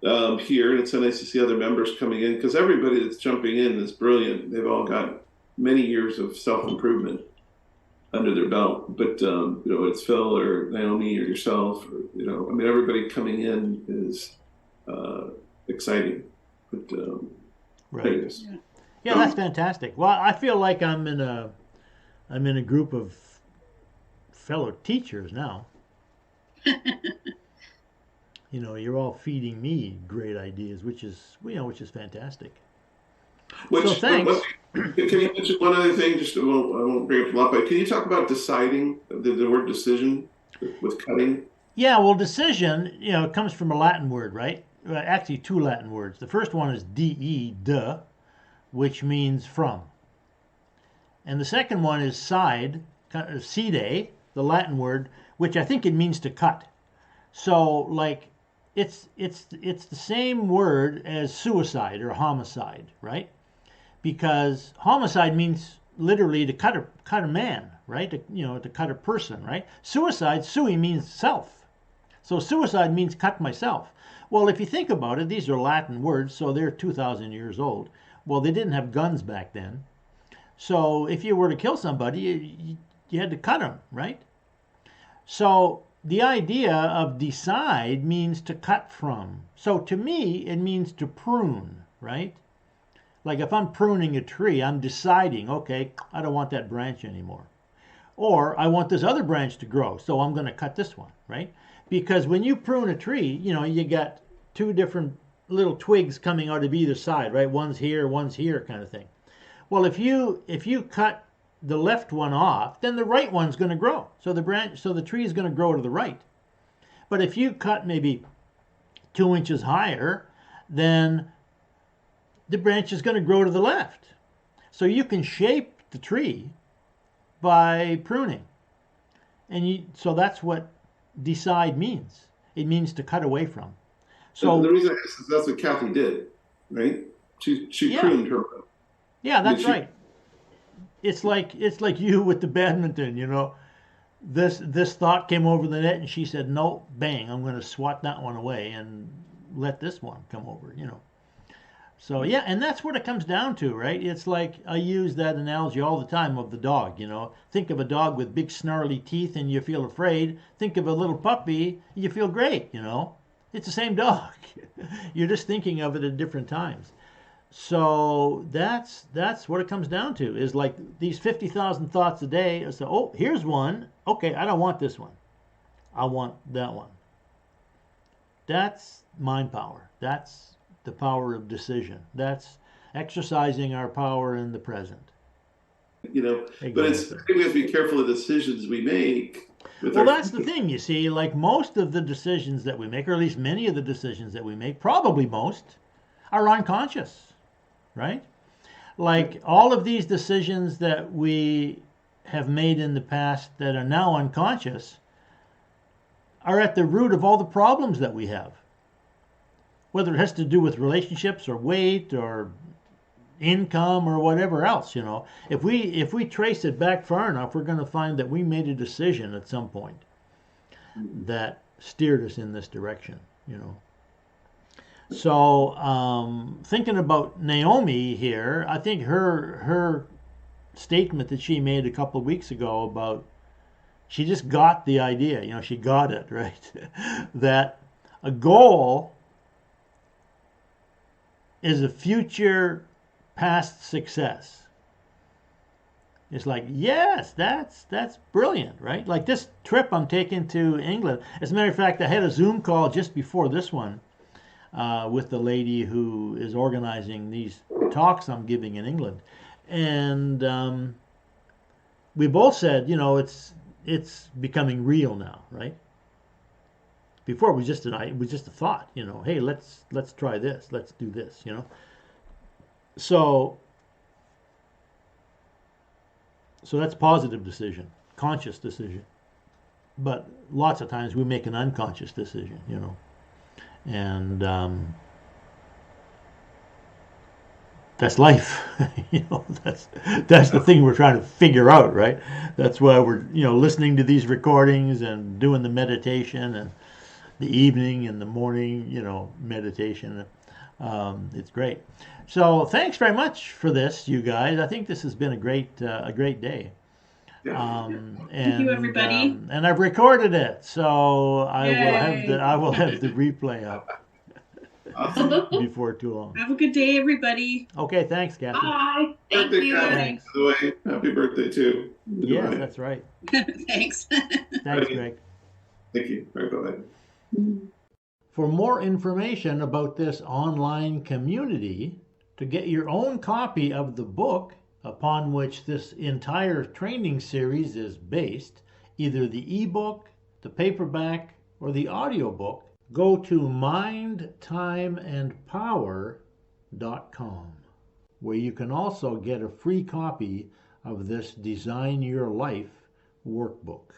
here, and it's so nice to see other members coming in because everybody that's jumping in is brilliant. They've all got many years of self-improvement under their belt, but it's Phil or Naomi or yourself, or everybody coming in is exciting. But right. Yeah, that's fantastic. Well, I feel like I'm in a group of fellow teachers now. You're all feeding me great ideas, which is fantastic. So thanks. Can you mention one other thing? I won't bring up a lot, but can you talk about deciding, the word decision with cutting? Yeah, well, decision, it comes from a Latin word, right? Actually, two Latin words. The first one is de, which means from. And the second one is side, side, the Latin word, which I think it means to cut. So, like, it's the same word as suicide or homicide, right? Because homicide means literally to cut a man, right? To cut a person, right? Suicide, sui, means self. So suicide means cut myself. Well, if you think about it, these are Latin words, so they're 2,000 years old. Well, they didn't have guns back then. So if you were to kill somebody, you had to cut them, right? So the idea of decide means to cut from. So to me, it means to prune, right? Like if I'm pruning a tree, I'm deciding, okay, I don't want that branch anymore. Or I want this other branch to grow, so I'm going to cut this one, right? Because when you prune a tree, you got two different little twigs coming out of either side, right? One's here kind of thing. Well, if you cut the left one off, then the right one's going to grow. So the tree is going to grow to the right. But if you cut maybe 2 inches higher, then the branch is going to grow to the left. So you can shape the tree by pruning. So that's what decide means. It means to cut away from. So the reason I asked is that's what Kathy did, right? She pruned her. Yeah, that's right. It's like you with the badminton, This thought came over the net and she said, no, bang, I'm going to swat that one away and let this one come over, So yeah, and that's what it comes down to, right? It's like I use that analogy all the time of the dog, Think of a dog with big snarly teeth and you feel afraid. Think of a little puppy, you feel great, It's the same dog. You're just thinking of it at different times. So that's what it comes down to, is like these 50,000 thoughts a day. So, oh, here's one. Okay, I don't want this one. I want that one. That's mind power. That's the power of decision. That's exercising our power in the present. Exactly. But we have to be careful of the decisions we make. Well, that's the thing, you see, like most of the decisions that we make, or at least many of the decisions that we make, probably most, are unconscious, right? Like all of these decisions that we have made in the past that are now unconscious are at the root of all the problems that we have. Whether it has to do with relationships or weight or income or whatever else, If we trace it back far enough, we're going to find that we made a decision at some point that steered us in this direction, So thinking about Naomi here, I think her statement that she made a couple of weeks ago about she just got the idea, you know, she got it, right? That a goal is a future past success. It's like, yes, that's brilliant, right? Like this trip I'm taking to England. As a matter of fact, I had a Zoom call just before this one with the lady who is organizing these talks I'm giving in England, and we both said, you know, it's becoming real now, right? Before it was just a thought, you know, hey, let's try this, let's do this, you know. So that's positive decision, conscious decision. But lots of times we make an unconscious decision, you know, and that's life. You know, that's the thing we're trying to figure out, right? That's why we're, you know, listening to these recordings and doing the meditation and the evening and the morning, you know, meditation. It's great. So thanks very much for this, you guys. I think this has been a great day. Thank you, everybody. And I've recorded it, so I Yay. will have the replay up Awesome. before too long. Have a good day, everybody. Okay, thanks, Kathy. Bye. Thank Birthday, you. Kathy, Thanks. by the way. Happy birthday too. Yes, Bye. that's right. Thanks. Thanks, Greg. Thank you. All right, bye-bye. For more information about this online community, to get your own copy of the book upon which this entire training series is based, either the ebook, the paperback, or the audiobook, go to mindtimeandpower.com, where you can also get a free copy of this Design Your Life workbook.